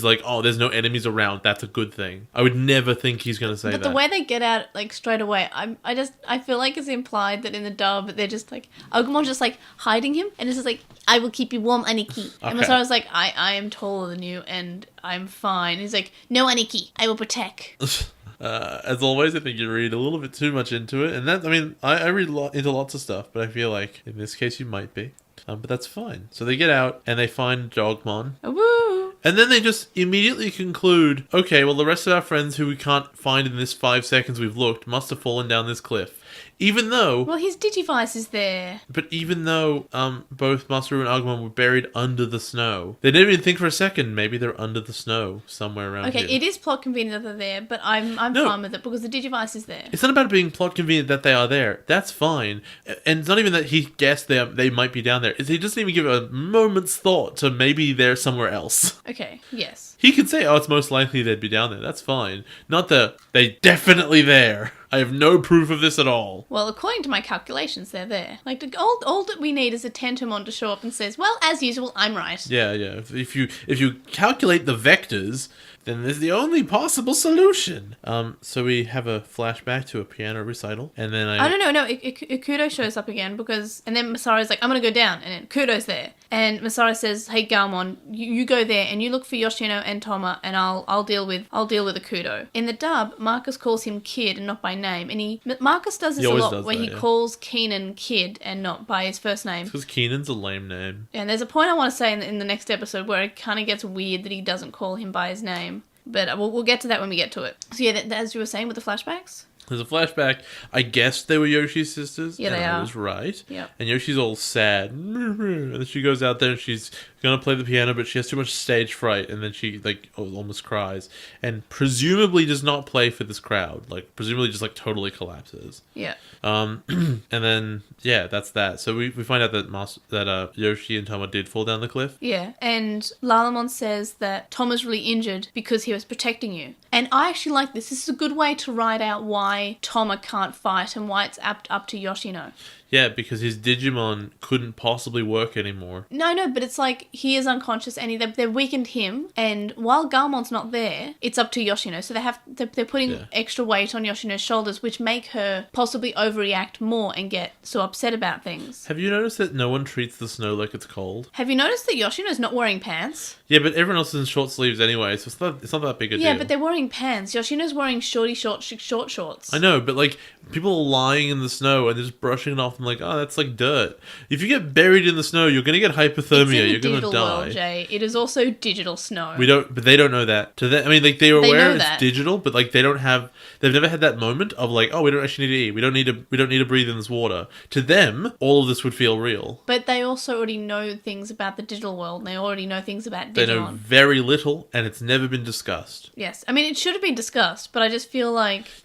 like, oh, there's no enemies around. That's a good thing. I would never think he's going to say that. But the way they get out, like, straight away, I feel like it's implied that in the dub, they're just like, Agumon's just like hiding him, and it's just like, I will keep you warm, Aniki. And Okay. Masaru's like, I am taller than you, and I'm fine. He's like, no, Aniki, I will protect. As always, I think you read a little bit too much into it. And that, I mean, I read into lots of stuff, but I feel like in this case you might be. But that's fine. So they get out and they find Dogmon. Woo! And then they just immediately conclude, okay, well, the rest of our friends who we can't find in this 5 seconds we've looked must have fallen down this cliff. Even though... Well, his Digivice is there. But even though both Masaru and Agumon were buried under the snow, they didn't even think for a second maybe they're under the snow somewhere around Okay, here. it is plot convenient that they're there, but I'm No. fine with it because the Digivice is there. It's not about it being plot convenient that they are there. That's fine. And it's not even that he guessed they might be down there. He doesn't even give a moment's thought to maybe they're somewhere else. Okay, yes. He could say, oh, it's most likely they'd be down there. That's fine. Not the, they definitely there. I have no proof of this at all. Well, according to my calculations, they're there. Like, all that we need is a Tentomon to show up and says, well, as usual, I'm right. Yeah. If you calculate the vectors, then there's the only possible solution. So we have a flashback to a piano recital, and then No. Ikudo shows up again because, and then Masaru's like, I'm gonna go down, and then Kudo's there. And Masaru says, "Hey Galmon, you go there and you look for Yoshino and Toma, and I'll deal with Akudo." In the dub, Marcus calls him Kid and not by name, and Marcus does this a lot where he calls Keenan Kid and not by his first name. Because Keenan's a lame name. And there's a point I want to say in the next episode where it kind of gets weird that he doesn't call him by his name. But we'll get to that when we get to it. So yeah, as you were saying with the flashbacks? There's a flashback. I guessed they were Yoshi's sisters. Yeah, they are. I was right. Yep. And Yoshi's all sad. And then she goes out there and she's going to play the piano, but she has too much stage fright. And then she, almost cries. And presumably does not play for this crowd. Presumably just, totally collapses. Yeah. And then, yeah, that's that. So we find out that Yoshi and Toma did fall down the cliff. Yeah. And Lalamon says that Toma's really injured because he was protecting you. And I actually like this. This is a good way to write out why Toma can't fight and why it's up to Yoshino. Yeah, because his Digimon couldn't possibly work anymore. No, but it's he is unconscious and they've weakened him. And while Galmon's not there, it's up to Yoshino. So they're putting extra weight on Yoshino's shoulders, which make her possibly overreact more and get so upset about things. Have you noticed that no one treats the snow like it's cold? Have you noticed that Yoshino's not wearing pants? Yeah, but everyone else is in short sleeves anyway, so it's not that big a deal. Yeah, but they're wearing pants. Yoshino's wearing short shorts. I know, but people are lying in the snow and they're just brushing it off and that's dirt. If you get buried in the snow, you're going to get hypothermia. You're going to die. World, Jay. It is also digital snow. But they don't know that. To them, they're aware it's digital, but they've never had that moment of we don't actually need to eat. We don't need to breathe in this water. To them, all of this would feel real. But they also already know things about the digital world and they already know things about Digimon. They know very little and it's never been discussed. Yes. It should have been discussed, but I just feel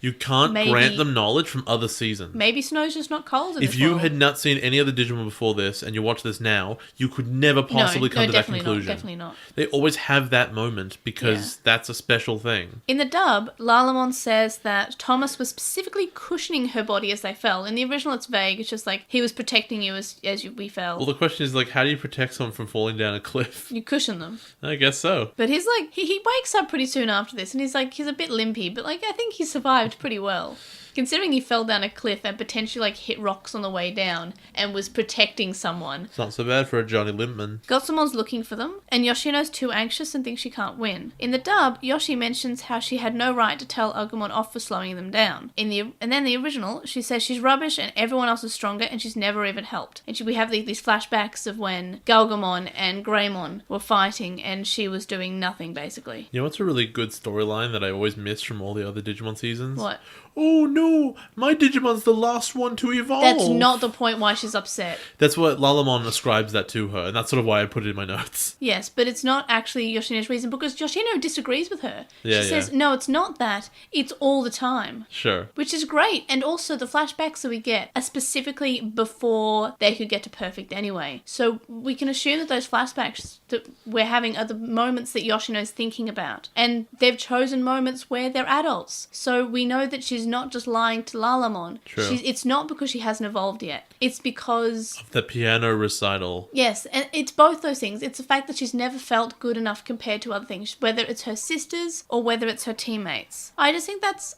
you can't grant them knowledge from other seasons. Maybe snow's just not cold in this If you world. had not seen any other Digimon before this and you watch this now, you could never possibly come to that conclusion. Definitely not. They always have that moment because that's a special thing. In the dub, Lalamon says that Thomas was specifically cushioning her body as they fell. In the original, it's vague. It's just he was protecting you as we fell. Well, the question is how do you protect someone from falling down a cliff? You cushion them. I guess so. But he's he wakes up pretty soon after this, and he's a bit limpy, but I think he survived pretty well. Considering he fell down a cliff and potentially hit rocks on the way down and was protecting someone. It's not so bad for a Johnny Limpman. Gotsumon's looking for them, and Yoshino's too anxious and thinks she can't win. In the dub, Yoshi mentions how she had no right to tell Agumon off for slowing them down. And then the original, she says she's rubbish and everyone else is stronger and she's never even helped. And we have these flashbacks of when Galgamon and Greymon were fighting and she was doing nothing, basically. You know what's a really good storyline that I always miss from all the other Digimon seasons? What? Oh no, my Digimon's the last one to evolve. That's not the point why she's upset. That's what Lalamon ascribes that to her, and that's sort of why I put it in my notes. Yes, but it's not actually Yoshino's reason, because Yoshino disagrees with her. Yeah, she says, no, it's not that. It's all the time. Sure. Which is great. And also the flashbacks that we get are specifically before they could get to perfect anyway. So we can assume that those flashbacks that we're having are the moments that Yoshino's thinking about. And they've chosen moments where they're adults. So we know that she's not just lying to Lalamon. True. It's not because she hasn't evolved yet. It's because... of the piano recital. Yes, and it's both those things. It's the fact that she's never felt good enough compared to other things, whether it's her sisters or whether it's her teammates. I just think that's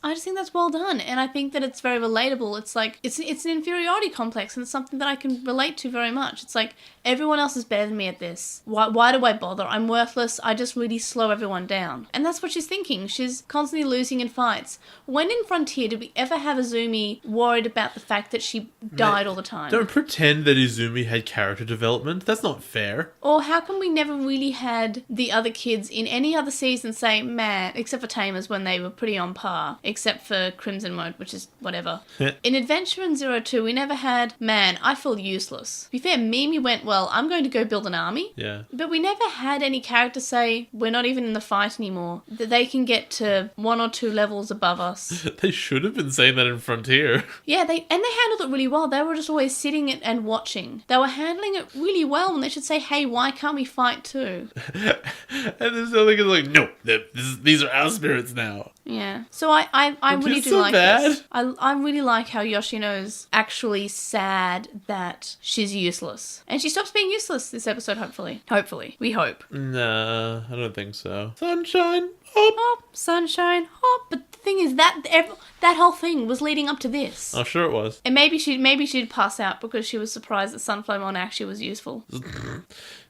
well done, and I think that it's very relatable. It's an inferiority complex, and it's something that I can relate to very much. It's everyone else is better than me at this. Why do I bother? I'm worthless. I just really slow everyone down. And that's what she's thinking. She's constantly losing in fights. When in Frontier did we ever have Izumi worried about the fact that she died all the time? Don't pretend that Izumi had character development. That's not fair. Or how come we never really had the other kids in any other season say, man, except for Tamers when they were pretty on par, except for Crimson Mode, which is whatever. In Adventure in 02, we never had, man, I feel useless. To be fair, Mimi went, well, I'm going to go build an army. Yeah. But we never had any character say, we're not even in the fight anymore, that they can get to 1 or 2 levels above us. They should have been saying that in Frontier. Yeah, they handled it really well. They were just always sitting and watching. They were handling it really well, and they should say, hey, why can't we fight too? And this other guy's no, these are our spirits now. Yeah. So I really do like this. I really like how Yoshino's actually sad that she's useless. And she stops being useless this episode, hopefully. Hopefully. We hope. Nah, I don't think so. Sunshine, hop. Hop, sunshine, hop. But the thing is, that whole thing was leading up to this. Oh, sure it was. And maybe she'd pass out because she was surprised that Sunflowmon actually was useful.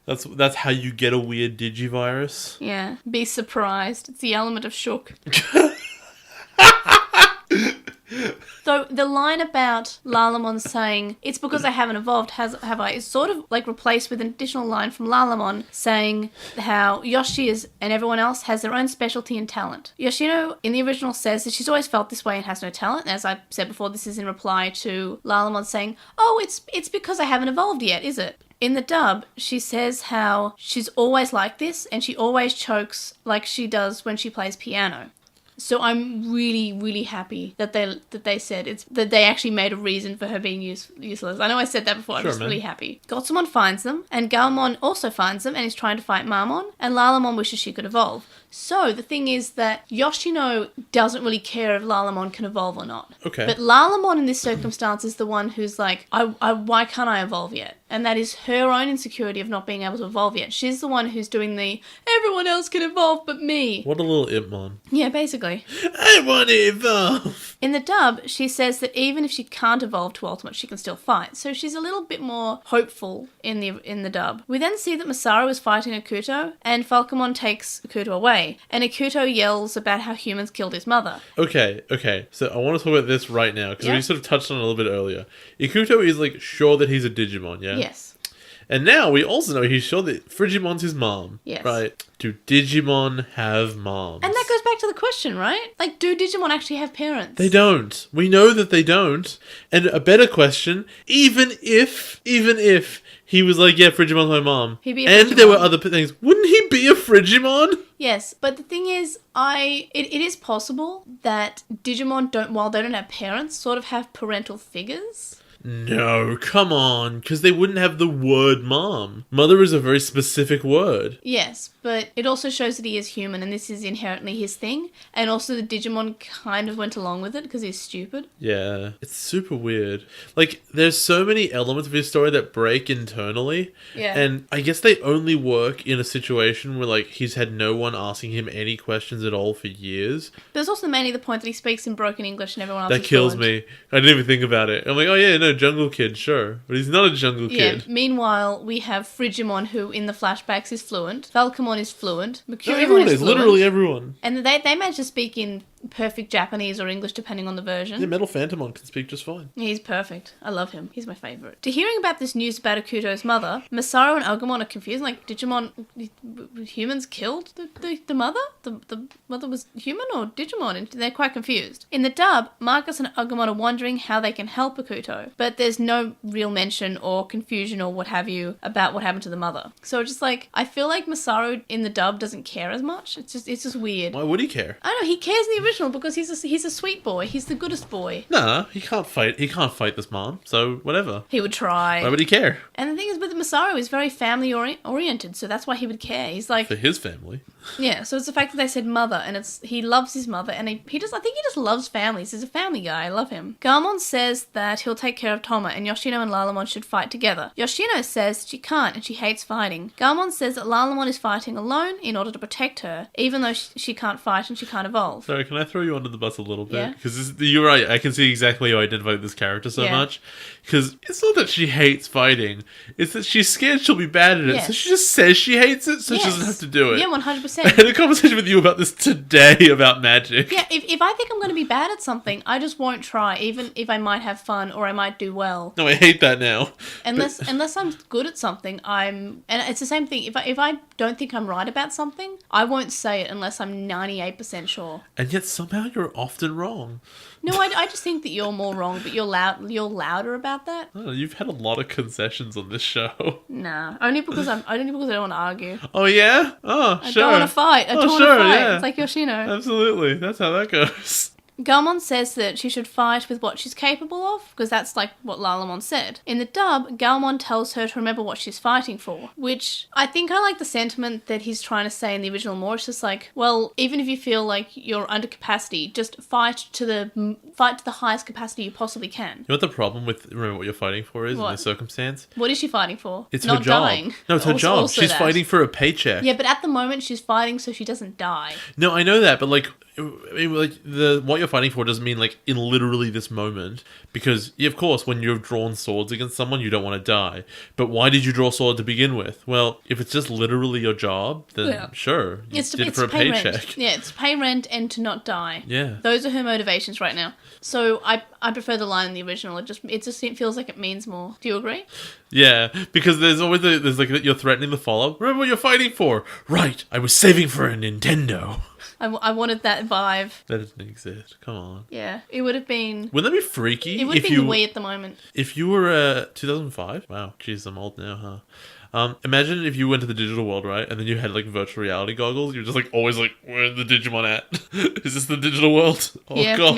That's how you get a weird digivirus. Yeah. Be surprised. It's the element of shook. So the line about Lalamon saying, it's because I haven't evolved, have I, is sort of like replaced with an additional line from Lalamon saying how Yoshi is and everyone else has their own specialty and talent. Yoshino in the original says that she's always felt this way and has no talent. As I said before, this is in reply to Lalamon saying, oh, it's because I haven't evolved yet, is it? In the dub, she says how she's always like this and she always chokes like she does when she plays piano. So I'm really, really happy that they said that they actually made a reason for her being useless. I know I said that before. I'm just really happy. Gotsumon finds them, and Galmon also finds them and is trying to fight Marmon, and Lalamon wishes she could evolve. So the thing is that Yoshino doesn't really care if Lalamon can evolve or not. Okay. But Lalamon in this circumstance is the one who's like, why can't I evolve yet? And that is her own insecurity of not being able to evolve yet. She's the one who's doing the, everyone else can evolve but me. What a little Impmon. Yeah, basically. I want to evolve. In the dub, she says that even if she can't evolve to Ultimate, she can still fight. So she's a little bit more hopeful in the dub. We then see that Masaru is fighting Akuto, and Falcomon takes Akuto away. And Akuto yells about how humans killed his mother. Okay. So I want to talk about this right now, because we sort of touched on it a little bit earlier. Ikuto is, like, sure that he's a Digimon, yeah? Yes. And now we also know he's sure that Frigimon's his mom. Yes. Right? Do Digimon have moms? And that goes back to the question, right? Like, do Digimon actually have parents? They don't. We know that they don't. And a better question, even if he was like, yeah, Frigimon's my mom, He'd be a and Frigimon. there were other things, wouldn't he be a Frigimon? Yes, but the thing is, it is possible that Digimon while they don't have parents, sort of have parental figures. No, come on, because they wouldn't have the word mom. Mother is a very specific word. Yes, but it also shows that he is human, and this is inherently his thing. And also the Digimon kind of went along with it because he's stupid. Yeah, it's super weird. Like, there's so many elements of his story that break internally. Yeah. And I guess they only work in a situation where, like, he's had no one asking him any questions at all for years. There's also mainly the point that he speaks in broken English and everyone else That is kills fluent. me. I didn't even think about it. I'm like, oh yeah, no, jungle kid, sure. But he's not a jungle kid. Meanwhile, we have Frigimon, who in the flashbacks is fluent. Falcomon is fluent. No, Merukimon everyone is is, fluent. literally everyone. And they manage to speak in perfect Japanese or English, depending on the version. Yeah, Metal Phantomon can speak just fine. He's perfect. I love him. He's my favourite. To hearing about this news about Akuto's mother, Masaru and Agumon are confused. Like, Digimon, humans killed the mother? The mother was human or Digimon? And they're quite confused. In the dub, Marcus and Agumon are wondering how they can help Akuto, but there's no real mention or confusion or what have you about what happened to the mother. So just like, I feel like Masaru in the dub doesn't care as much. It's just weird. Why would he care? I don't know, he cares in the original because he's a sweet boy. He's the goodest boy. Nah, he can't fight. He can't fight this mom. So whatever. He would try. Why would he care? And the thing is with Masaru, he's very family oriented, so that's why he would care. He's like, For his family. yeah. So it's the fact that they said mother, and he loves his mother, and I think he just loves families. He's a family guy. I love him. Garmon says that he'll take care of Toma, and Yoshino and Lalamon should fight together. Yoshino says she can't, and she hates fighting. Garmon says that Lalamon is fighting alone in order to protect her, even though she can't fight and she can't evolve. Sorry, can I throw you under the bus a little bit? Yeah. Because you're right. I can see exactly how you identify with this character so Yeah. much. Because it's not that she hates fighting. It's that she's scared she'll be bad at it. Yes. So she just says she hates it so she doesn't have to do it. Yeah, I 100%. had a conversation with you about this today about magic. Yeah, if I think I'm going to be bad at something, I just won't try, even if I might have fun or I might do well. No, I hate that now. Unless I'm good at something, and it's the same thing. If I don't think I'm right about something, I won't say it unless I'm 98% sure. And yet somehow you're often wrong. No, I just think that you're more wrong, but you're louder about that. Oh, you've had a lot of concessions on this show. Nah, only because I don't want to argue. Oh yeah? Oh, I sure. don't want to fight. I don't want to sure, fight. yeah. It's like Yoshino. Absolutely. That's how that goes. Galmon says that she should fight with what she's capable of, because that's like what Lalamon said. In the dub, Galmon tells her to remember what she's fighting for, which I think I like the sentiment that he's trying to say in the original more. It's just like, well, even if you feel like you're under capacity, just fight to the highest capacity you possibly can. You know what the problem with remember what you're fighting for is in What? this circumstance? What is she fighting for? It's Not her job. dying. No, it's her job. Also She's that. fighting for a paycheck. Yeah, but at the moment she's fighting so she doesn't die. No, I know that, but like, I mean, like what you're fighting for doesn't mean like in literally this moment. Because, yeah, of course, when you've drawn swords against someone, you don't want to die. But why did you draw sword to begin with? Well, if it's just literally your job, then sure. You did it for a paycheck. Rent. Yeah, it's to pay rent and to not die. Yeah. Those are her motivations right now. So I prefer the line in the original. It just feels like it means more. Do you agree? Yeah, because there's always you're threatening the follow-up. Remember what you're fighting for? Right, I was saving for a Nintendo. I wanted that vibe. That doesn't exist. Come on. Yeah, it would have been... Wouldn't that be freaky? It would have been Wii at the moment. If you were 2005? Wow, jeez, I'm old now, huh? Imagine if you went to the digital world, right? And then you had like virtual reality goggles. You're just like always like, where's the Digimon at? Is this the digital world? Oh, yeah, God.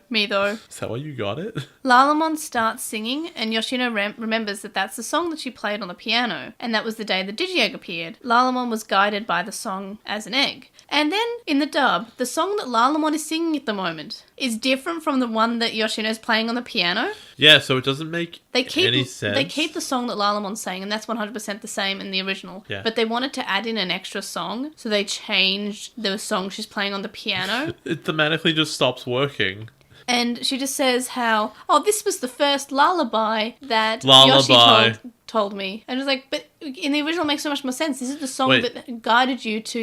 Me though. Is that why you got it? LiTlemon starts singing, and Yoshino remembers that that's the song that she played on the piano, and that was the day the Digi-Egg appeared. LiTlemon was guided by the song as an egg. And then, in the dub, the song that LiTlemon is singing at the moment is different from the one that Yoshino's playing on the piano. Yeah, so it doesn't make any sense. They keep the song that LiTlemon's saying, and that's 100% the same in the original. Yeah. But they wanted to add in an extra song, so they changed the song she's playing on the piano. It thematically just stops working. And she just says how, this was the first lullaby that Lullaby. Yoshi told me. And it was like, but in the original it makes so much more sense. This is the song that guided you to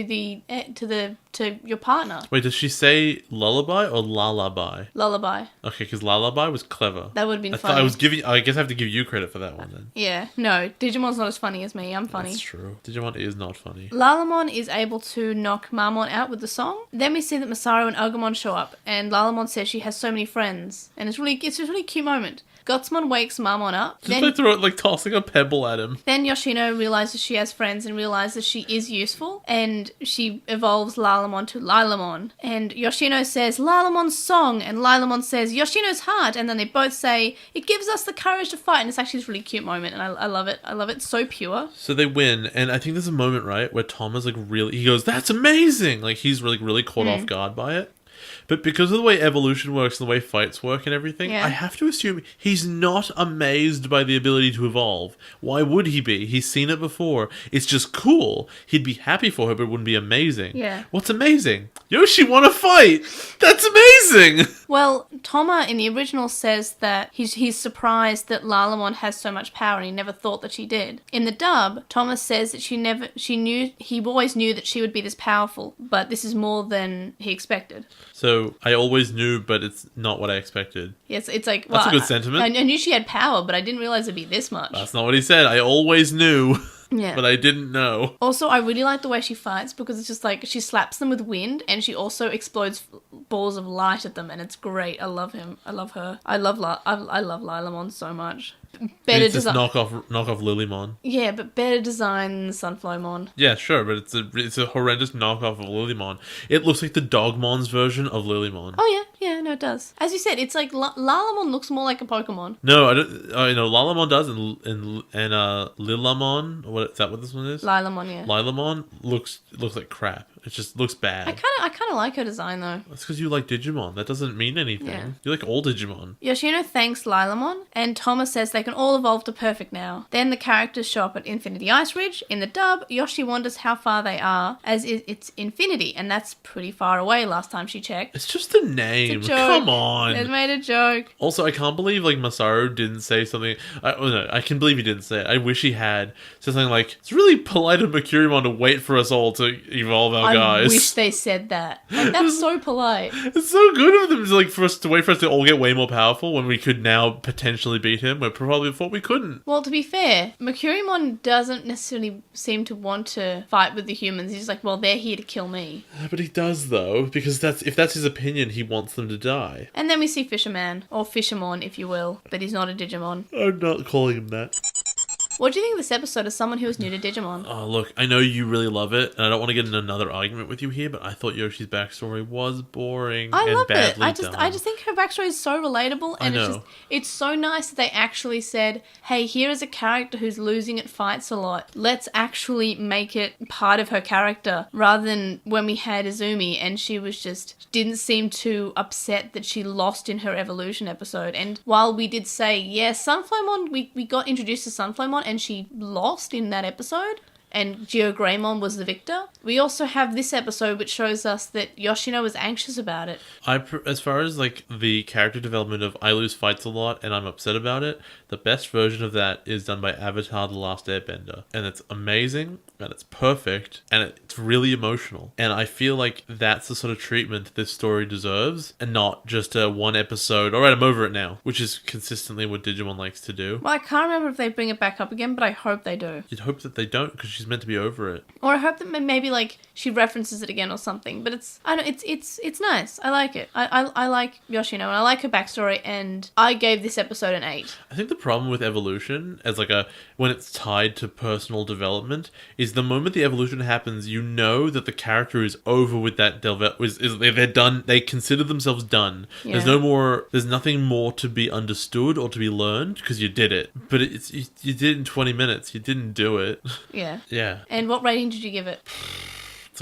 your partner. Wait, does she say lullaby or lullaby? Lullaby. Okay, because lullaby was clever. That would have been funny. I guess I have to give you credit for that one then. Yeah, no, Digimon's not as funny as me. I'm funny. That's true. Digimon is not funny. LiTlemon is able to knock Marmon out with the song. Then we see that Masaru and Agumon show up, and LiTlemon says she has so many friends, and it's a really cute moment. Gotsmon wakes Marmon up. Just by throwing, like, tossing a pebble at him. Then Yoshino realizes she has friends and realizes she is useful, and she evolves LiTlemon to LiTlemon. And Yoshino says, LiTlemon's song, and LiTlemon says, Yoshino's heart, and then they both say, it gives us the courage to fight, and it's actually this really cute moment, and I love it. I love it. It's so pure. So they win, and I think there's a moment, right, where Tom is, like, he goes, that's amazing! Like, he's really caught off guard by it. But because of the way evolution works and the way fights work and everything, I have to assume he's not amazed by the ability to evolve. Why would he be? He's seen it before. It's just cool. He'd be happy for her, but it wouldn't be amazing. Yeah. What's amazing? Yoshi won a fight! That's amazing! Well, Toma in the original says that he's surprised that LiTlemon has so much power and he never thought that she did. In the dub, Thomas says that he always knew that she would be this powerful, but this is more than he expected. So, I always knew, but it's not what I expected. Yes, it's like... Well, that's a good sentiment. I knew she had power, but I didn't realize it'd be this much. That's not what he said. I always knew. Yeah. But I didn't know. Also, I really like the way she fights because it's just like she slaps them with wind and she also explodes balls of light at them, and it's great. I love him. I love her. I love LiTlemon so much. Better design. Knock off Lilymon. Yeah, but better design than Sunflowmon. Yeah, sure, but it's a horrendous knockoff of Lilymon. It looks like the Dogmon's version of Lilymon. Oh yeah, no, it does. As you said, it's like LiTlemon looks more like a Pokemon. No, I don't. I know Lilymon does, and Lilamon. What is that? What this one is? Lilamon, yeah. Lilamon looks like crap. It just looks bad. I kind of like her design though. That's because you like Digimon. That doesn't mean anything. Yeah. You like all Digimon. Yoshino thanks Lilamon, and Thomas says they can all evolve to perfect now. Then the characters show up at Infinity Ice Ridge. In the dub, Yoshi wonders how far they are, as it's Infinity, and that's pretty far away last time she checked. It's just a name. It's a joke. Come on. It made a joke. Also, I can't believe like Masaru didn't say something. I can believe he didn't say it. I wish he had said something like, "It's really polite of Merukimon to wait for us all to evolve our guys." I wish they said that. Like, that's so polite. It's so good of them to wait for us to all get way more powerful when we could now potentially beat him. We probably thought we couldn't. Well, to be fair, Merukimon doesn't necessarily seem to want to fight with the humans. He's like, well, they're here to kill me. But he does though, because if that's his opinion, he wants them to die. And then we see Fisherman, or Fishermon, if you will, but he's not a Digimon. I'm not calling him that. What do you think of this episode as someone who is new to Digimon? Oh, look, I know you really love it, and I don't want to get in another argument with you here, but I thought Yoshi's backstory was boring and love badly it. done. I just think her backstory is so relatable, and it's so nice that they actually said, hey, here is a character who's losing at fights a lot. Let's actually make it part of her character, rather than when we had Izumi, and she was just didn't seem too upset that she lost in her evolution episode. And while we did say, yeah, Sunflowmon, we got introduced to Sunflowmon, and she lost in that episode. and Geogreymon was the victor. We also have this episode which shows us that Yoshino was anxious about it. As far as like the character development of I lose fights a lot and I'm upset about it, the best version of that is done by Avatar: The Last Airbender, and it's amazing and it's perfect and it's really emotional. And I feel like that's the sort of treatment this story deserves, and not just a one episode, all right, I'm over it now, which is consistently what Digimon likes to do. Well, I can't remember if they bring it back up again, but I hope they do. You'd hope that they don't, because she's meant to be over it. Or I hope that maybe like she references it again or something. But it's nice. I like it. I like Yoshino and I like her backstory, and I gave this episode an 8. I think the problem with evolution, as like when it's tied to personal development, is the moment the evolution happens, you know that the character is over with that they're done. They consider themselves done. Yeah. There's nothing more to be understood or to be learned, because you did it. But you did it in 20 minutes. You didn't do it. Yeah. Yeah. And what rating did you give it? It's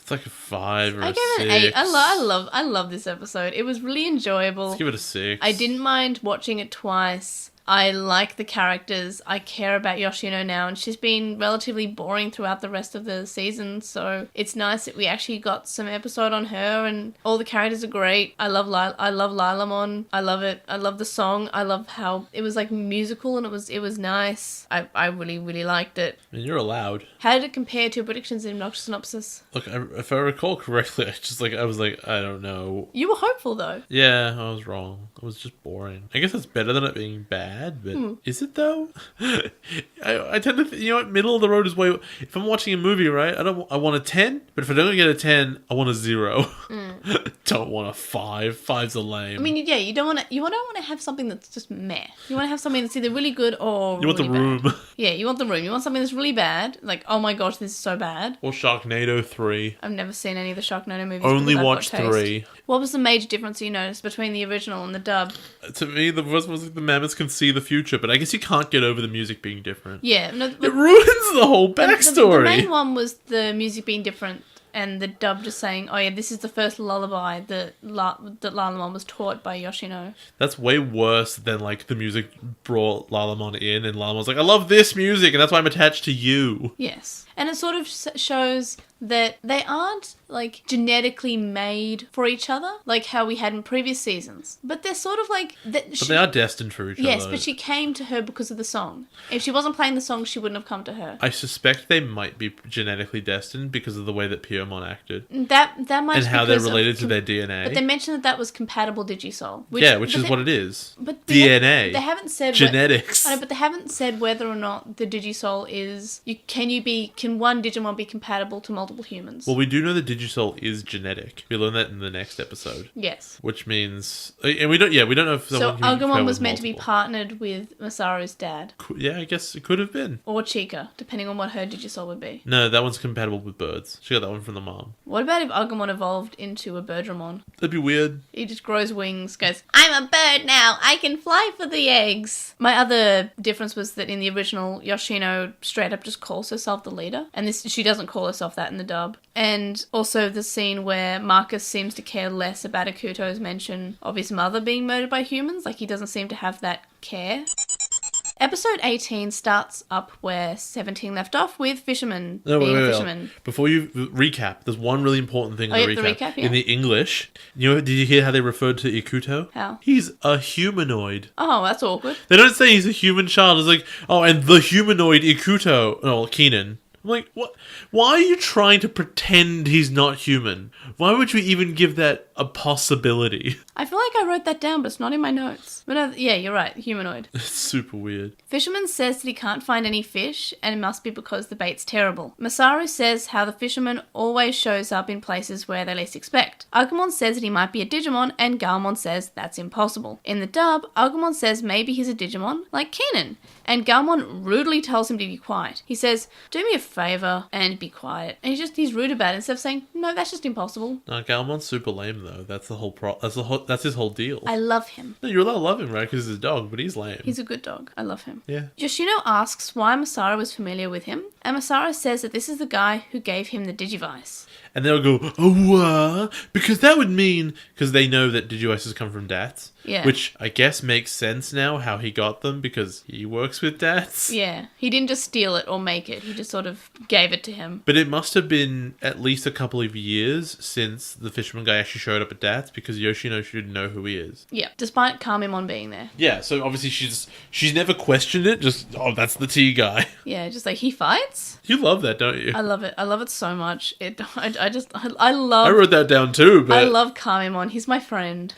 like a 5 or I a gave 6. it an 8. I love this episode. It was really enjoyable. Let's give it a 6. I didn't mind watching it twice. I like the characters. I care about Yoshino now, and she's been relatively boring throughout the rest of the season, so it's nice that we actually got some episode on her, and all the characters are great. I love LiTymon. I love it. I love the song. I love how it was like musical, and it was nice. I really, really liked it. And you're allowed. How did it compare to your predictions in Obnoxious Synopsis? Look, if I recall correctly, I was like, I don't know. You were hopeful, though. Yeah, I was wrong. It was just boring. I guess it's better than it being bad, but is it though? I tend to think, middle of the road is way. If I'm watching a movie, right, I want a 10, but if I don't get a 10, I want a 0. Don't want a 5. 5's a lame. I mean, yeah, you don't want to have something that's just meh. You want to have something that's either really good or you want really the room. Bad. Yeah, you want the room. You want something that's really bad, like, oh my gosh, this is so bad. Or Sharknado 3. I've never seen any of the Sharknado movies. Only watched 3. What was the major difference you noticed between the original and the dub? To me, the first one was like the mammoths can see the future, but I guess you can't get over the music being different. Yeah. No, it ruins the whole backstory. The main one was the music being different, and the dub just saying, oh yeah, this is the first lullaby that LiTymon was taught by Yoshino. That's way worse than like the music brought LiTymon in, and LiTymon's like, I love this music, and that's why I'm attached to you. Yes. And it sort of shows that they aren't, like, genetically made for each other, like how we had in previous seasons. But they're sort of like... But they are destined for each other. Yes, but she came to her because of the song. If she wasn't playing the song, she wouldn't have come to her. I suspect they might be genetically destined because of the way that Pyromon acted. That might and how they're related to their DNA. But they mentioned that was compatible Digisoul. Which is what it is. But DNA. They haven't said... Genetics. I know, but they haven't said whether or not the Digisoul is... Can one Digimon be compatible to multiple humans? Well, we do know that Digisoul is genetic. We learn that in the next episode. Yes. Which means... And we don't know if someone... So Agumon was meant to be partnered with Masaru's dad. Yeah, I guess it could have been. Or Chica, depending on what her Digisoul would be. No, that one's compatible with birds. She got that one from the mom. What about if Agumon evolved into a Birdramon? That'd be weird. He just grows wings, goes, I'm a bird now, I can fly for the eggs. My other difference was that in the original, Yoshino straight up just calls herself the leader. And she doesn't call herself that in the dub. And also the scene where Marcus seems to care less about Akuto's mention of his mother being murdered by humans. Like, he doesn't seem to have that care. Episode 18 starts up where 17 left off with Fisherman being a fisherman. Before you recap, there's one really important thing in the recap. Yeah. In the English, did you hear how they referred to Ikuto? How? He's a humanoid. Oh, that's awkward. They don't say he's a human child. It's like, oh, and the humanoid Ikuto. No, Keenan. I'm like, what? Why are you trying to pretend he's not human? Why would you even give that a possibility? I feel like I wrote that down, but it's not in my notes. But yeah, you're right, humanoid. It's super weird. Fisherman says that he can't find any fish, and it must be because the bait's terrible. Masaru says how the fisherman always shows up in places where they least expect. Agumon says that he might be a Digimon, and Galmon says that's impossible. In the dub, Agumon says maybe he's a Digimon, like Kenan, and Galmon rudely tells him to be quiet. He says, do me a favour and be quiet. And he's rude about it instead of saying, no, that's just impossible. No, Galmon's super lame though. That's the whole that's his whole deal. I love him. No, you're allowed to love him, right? Because he's a dog, but he's lame. He's a good dog. I love him. Yeah. Yoshino asks why Masaru was familiar with him, and Masaru says that this is the guy who gave him the Digivice. And they'll go, oh, because that would mean... Because they know that Digivices come from DATs. Yeah. Which I guess makes sense now how he got them, because he works with DATs. Yeah. He didn't just steal it or make it. He just sort of gave it to him. But it must have been at least a couple of years since the fisherman guy actually showed up at DATs, because Yoshino should know who he is. Yeah. Despite Kamimon being there. Yeah, so obviously she's never questioned it, just, oh, that's the tea guy. Yeah, just like, he fights? You love that, don't you? I love it. I love it so much. I I wrote that down too, but... I love Kamimon. He's my friend.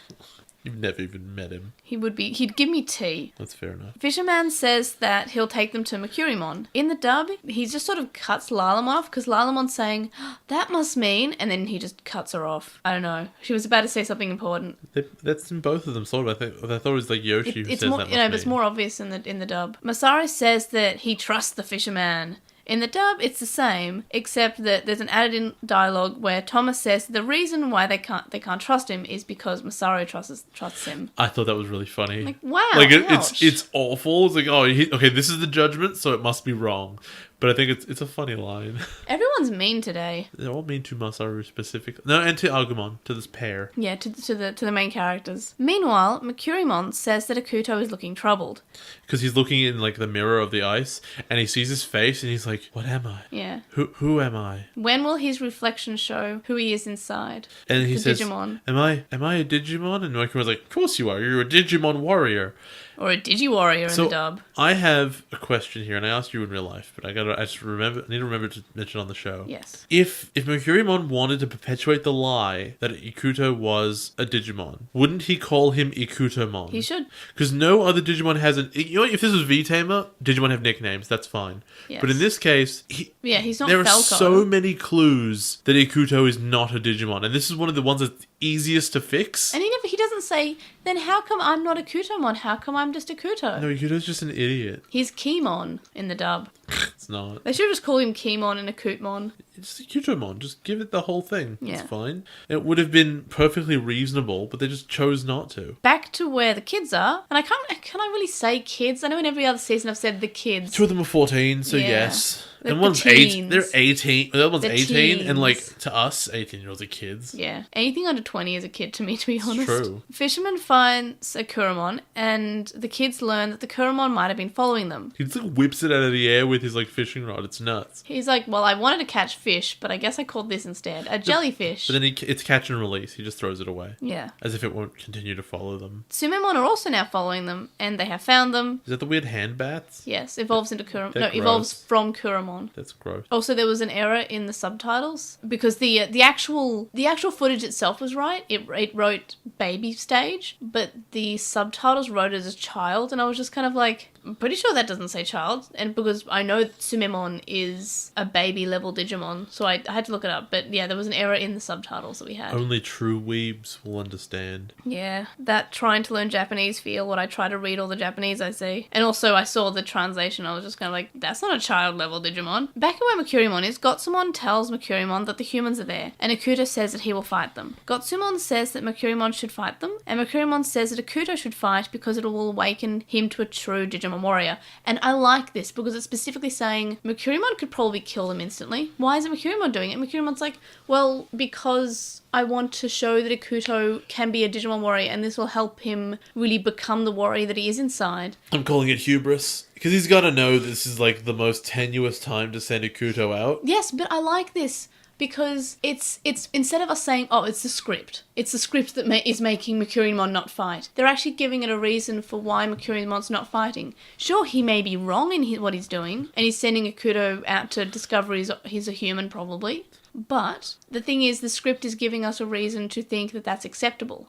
You've never even met him. He'd give me tea. That's fair enough. Fisherman says that he'll take them to Merukimon. In the dub, he just sort of cuts Lalamon off, because Lalamon's saying, that must mean, and then he just cuts her off. I don't know. She was about to say something important. That's in both of them, sort of. I thought it was like Yoshi who It's says more, that must but it's mean. more obvious in the dub. Masaru says that he trusts the fisherman. In the dub, it's the same, except that there's an added-in dialogue where Thomas says the reason why they can't trust him is because Masaru trusts him. I thought that was really funny. Like, wow, like ouch. it's awful. It's like, oh, okay, this is the judgment, so it must be wrong. But I think it's a funny line. Everyone's mean today. They're all mean to Masaru specifically. No, and to Agumon, to this pair. Yeah, to the main characters. Meanwhile, Merukimon says that Akuto is looking troubled. Because he's looking in like the mirror of the ice, and he sees his face, and he's like, "What am I? Yeah. Who am I?" When will his reflection show who he is inside? And he The says, Digimon. Am I a Digimon?" And Merukimon was like, "Of course you are. You're a Digimon warrior." Or a Digiwarrior in the dub. I have a question here, and I asked you in real life, but I need to remember to mention on the show. Yes. If Merukimon wanted to perpetuate the lie that Ikuto was a Digimon, wouldn't he call him Ikutomon? He should. Because no other Digimon has an... You know, if this was V-Tamer, Digimon have nicknames, that's fine. Yes. But in this case, he's not there are Falco. so many clues that Ikuto is not a Digimon, and this is one of the ones that's easiest to fix. And he doesn't say, then how come I'm not a Kutomon? How come I'm just a Kuto? No, Ikuto's just an idiot. He's Keymon in the dub. It's not. They should just call him Keymon and Akutmon. It's Ikutomon. Just give it the whole thing. Yeah. It's fine. It would have been perfectly reasonable, but they just chose not to. Back to where the kids are, and can I really say kids? I know in every other season I've said the kids. Two of them are 14, so Yeah. yes. The And one's 8. teens. They're 18. The other one's The 18, and teens. like to us, 18-year-olds are kids. Yeah. Anything under 20 is a kid to me, to be honest. true. Fisherman finds a Kuramon, and the kids learn that the Kuramon might have been following them. He just like whips it out of the air with his like fishing rod. It's nuts. He's like, well, I wanted to catch fish, but I guess I called this instead. A jellyfish. But then it's catch and release. He just throws it away. Yeah. As if it won't continue to follow them. Sumemon are also now following them, and they have found them. Is that the weird hand bats? Yes, evolves into Kuramon. They're No, evolves gross. from Kuramon. That's gross. Also, there was an error in the subtitles because the actual footage itself was right. It wrote baby stage, but the subtitles wrote it as a child, and I was just kind of like, I'm pretty sure that doesn't say child, and because I know Sumemon is a baby level Digimon, so I had to look it up. But yeah, there was an error in the subtitles that we had. Only true weebs will understand. Yeah, that trying to learn Japanese feel when I try to read all the Japanese I see. And also I saw the translation, I was just kind of like, that's not a child level Digimon. Back at where Merukimon is, Gotsumon tells Merukimon that the humans are there, and Akuto says that he will fight them. Gotsumon says that Merukimon should fight them, and Merukimon says that Akuto should fight because it will awaken him to a true Digimon warrior. And I like this because it's specifically saying Merukimon could probably kill them instantly. Why isn't Merukimon doing it? Merurimon's like, well, because I want to show that Akuto can be a Digimon warrior, and this will help him really become the warrior that he is inside. I'm calling it hubris. Because he's got to know this is like the most tenuous time to send Ikuto out. Yes, but I like this because it's instead of us saying, oh, it's the script. It's the script that is making Merukimon not fight. They're actually giving it a reason for why Merurimon's not fighting. Sure, he may be wrong in what he's doing, and he's sending Akuto out to discover he's a human probably. But the thing is, the script is giving us a reason to think that that's acceptable.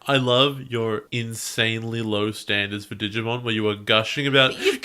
I love your insanely low standards for Digimon, where you are gushing about. You've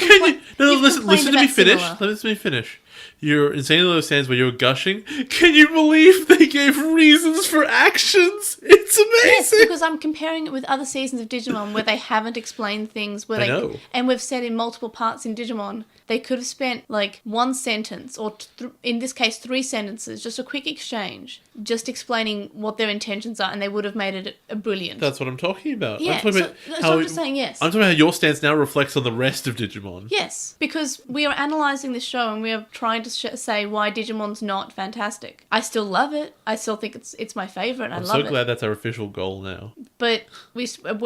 Listen complained to me about finish. similar. Let me finish. Your insanely low standards where you're gushing. Can you believe they gave reasons for actions? It's Yes, amazing. because I'm comparing it with other seasons of Digimon where they haven't explained things. I know. And we've said in multiple parts in Digimon, they could have spent like one sentence, or in this case 3 sentences, just a quick exchange. just explaining what their intentions are, and they would have made it a brilliant. That's what I'm talking about. Yeah, I'm talking about so I'm just saying yes. I'm talking about how your stance now reflects on the rest of Digimon. Yes, because we are analysing this show and we are trying to say why Digimon's not fantastic. I still love it. I still think it's my favourite and I love it. I'm so glad that's our official goal now. But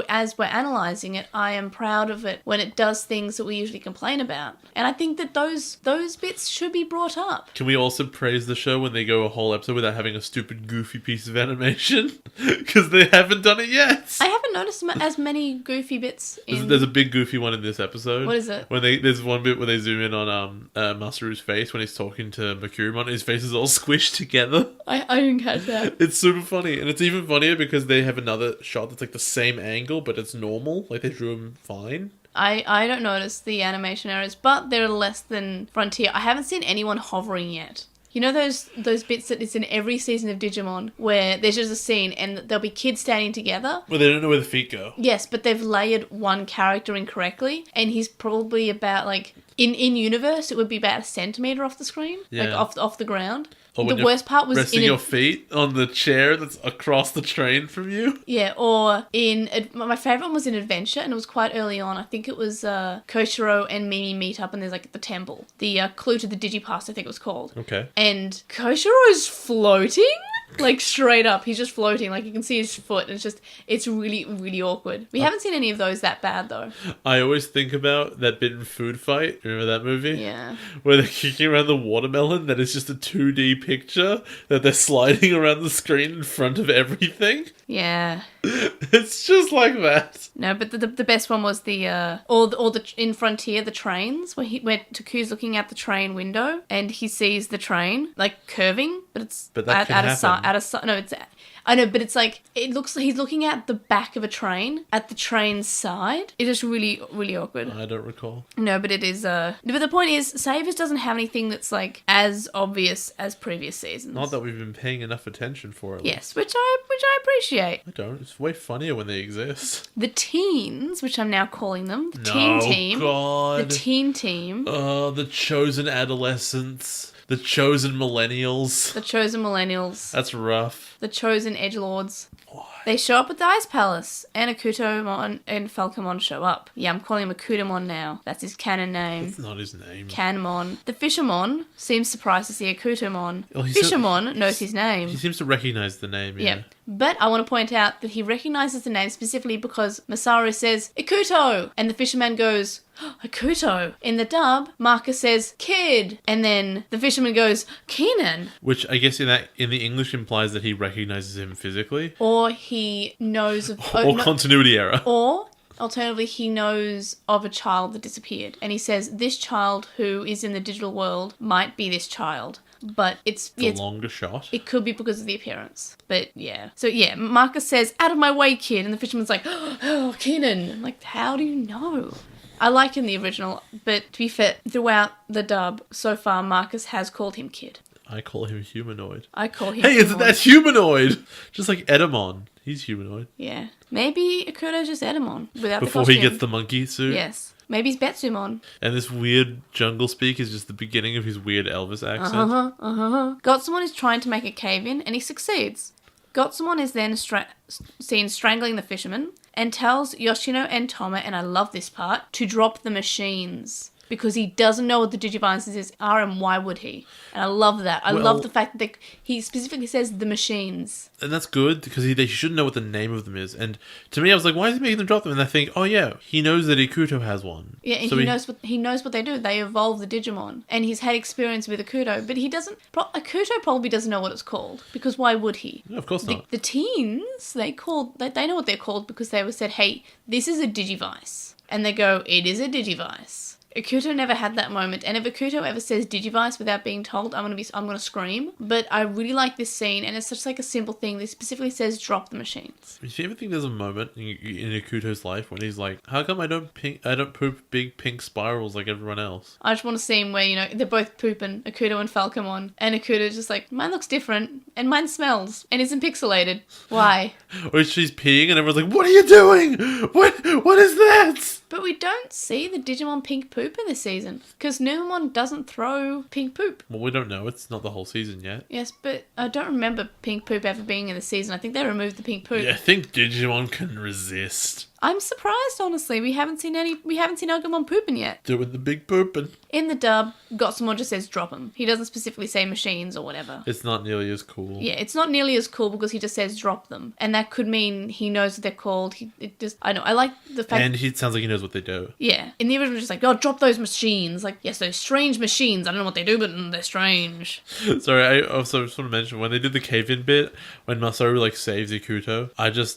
as we're analysing it, I am proud of it when it does things that we usually complain about. And I think that those bits should be brought up. Can we also praise the show when they go a whole episode without having a stupid, goofy piece of animation? Because they haven't done it yet. I haven't noticed as many goofy bits in... There's a big goofy one in this episode. What is it? There's one bit where they zoom in on Masaru's face when he's talking to Merukimon. His face is all squished together. I didn't catch that. It's super funny. And it's even funnier because they have another shot that's like the same angle, but it's normal. Like they drew him fine. I don't notice the animation errors, but they're less than Frontier. I haven't seen anyone hovering yet. You know those bits that it's in every season of Digimon where there's just a scene and there'll be kids standing together? Well, they don't know where the feet go. Yes, but they've layered one character incorrectly and he's probably about like... In universe, it would be about a centimetre off the screen, like off the ground. Or the worst part was resting your feet on the chair that's across the train from you. Yeah, or my favourite one was in Adventure, and it was quite early on. I think it was Koshiro and Mimi meet up, and there's like the temple, the clue to the Digipass, I think it was called. Okay. And Koshiro's floating. Like straight up, he's just floating. Like you can see his foot. And it's really, really awkward. We haven't seen any of those that bad though. I always think about that bit in Food Fight. Remember that movie? Yeah. Where they're kicking around the watermelon. That is just a 2D picture that they're sliding around the screen in front of everything. Yeah. It's just like that. No, but the best one was the in Frontier, the trains where Taku's looking out the train window and he sees the train like curving, but it's I know, but it's like it looks like he's looking at the back of a train at the train's side. It's just really, really awkward. I don't recall. No, but it is. But the point is, Savers doesn't have anything that's like as obvious as previous seasons. Not that we've been paying enough attention for it. Yes, which I appreciate. I don't. It's way funnier when they exist. The teens, which I'm now calling them, the teen team. Oh, the chosen adolescents. The chosen millennials. The chosen millennials. That's rough. The chosen edgelords. Why? They show up at the Ice Palace, and Akutomon and Falcomon show up. Yeah, I'm calling him Akutomon now. That's his canon name. That's not his name. Canmon. The Fishermon seems surprised to see Akutomon. Fishermon knows his name. He seems to recognize the name, yeah. But I want to point out that he recognizes the name specifically because Masaru says, Ikuto! And the fisherman goes, Akuto. In the dub, Marcus says, kid. And then the fisherman goes, Keenan. Which I guess in the English implies that he recognizes him physically. Or he knows of... continuity error. Or... Alternatively, he knows of a child that disappeared. And he says, this child who is in the digital world might be this child. But it's a longer shot. It could be because of the appearance. But yeah. So yeah, Marcus says, out of my way, kid. And the fisherman's like, oh, Keenan. I'm like, how do you know? I like in the original, but to be fair, throughout the dub, so far, Marcus has called him kid. I call him humanoid. I call him humanoid. That's humanoid! Just like Edamon. He's humanoid. Yeah. Maybe Akuto's just Edamon without Before the costume. He gets the monkey suit? Yes. Maybe he's Betsumon. And this weird jungle speak is just the beginning of his weird Elvis accent. Gotsumon is trying to make a cave in, and he succeeds. Gotsumon is then seen strangling the fisherman and tells Yoshino and Toma, and I love this part, to drop the machines. Because he doesn't know what the Digivices are, and why would he? And I love that. I love the fact that he specifically says the machines. And that's good, because they should know what the name of them is. And to me, I was like, why is he making them drop them? And I think, oh yeah, he knows that Ikuto has one. Yeah, and so he knows what they do. They evolve the Digimon. And he's had experience with Akuto, but he doesn't... Akuto probably doesn't know what it's called, because why would he? No, of course not. The teens, they know what they're called because they were said, hey, this is a Digivice. And they go, it is a Digivice. Akuto never had that moment, and if Akuto ever says Digivice without being told, I'm gonna scream. But I really like this scene, and it's such like a simple thing. This specifically says drop the machines. Do you ever think there's a moment in Akuto's life when he's like, how come I don't poop big pink spirals like everyone else? I just want to see him where, they're both pooping, Akuto and Falcomon, and Akuto's just like, mine looks different, and mine smells, and isn't pixelated. Why? Or she's peeing, and everyone's like, what are you doing? What is that? But we don't see the Digimon pink poop in this season, because Numemon doesn't throw pink poop. Well, we don't know. It's not the whole season yet. Yes, but I don't remember pink poop ever being in the season. I think they removed the pink poop. Yeah, I think Digimon can resist. I'm surprised, honestly. We haven't seen Agumon pooping yet. Doing the big pooping. In the dub, Gotsumon just says drop them. He doesn't specifically say machines or whatever. It's not nearly as cool. Yeah, it's not nearly as cool because he just says drop them. And that could mean he knows what they're called. I like the fact... And it sounds like he knows what they do. Yeah. In the original, just like, oh, drop those machines. Like, yes, those strange machines. I don't know what they do, but they're strange. Sorry, I also just want to mention, when they did the cave-in bit, when Masaru, like, saves Ikuto,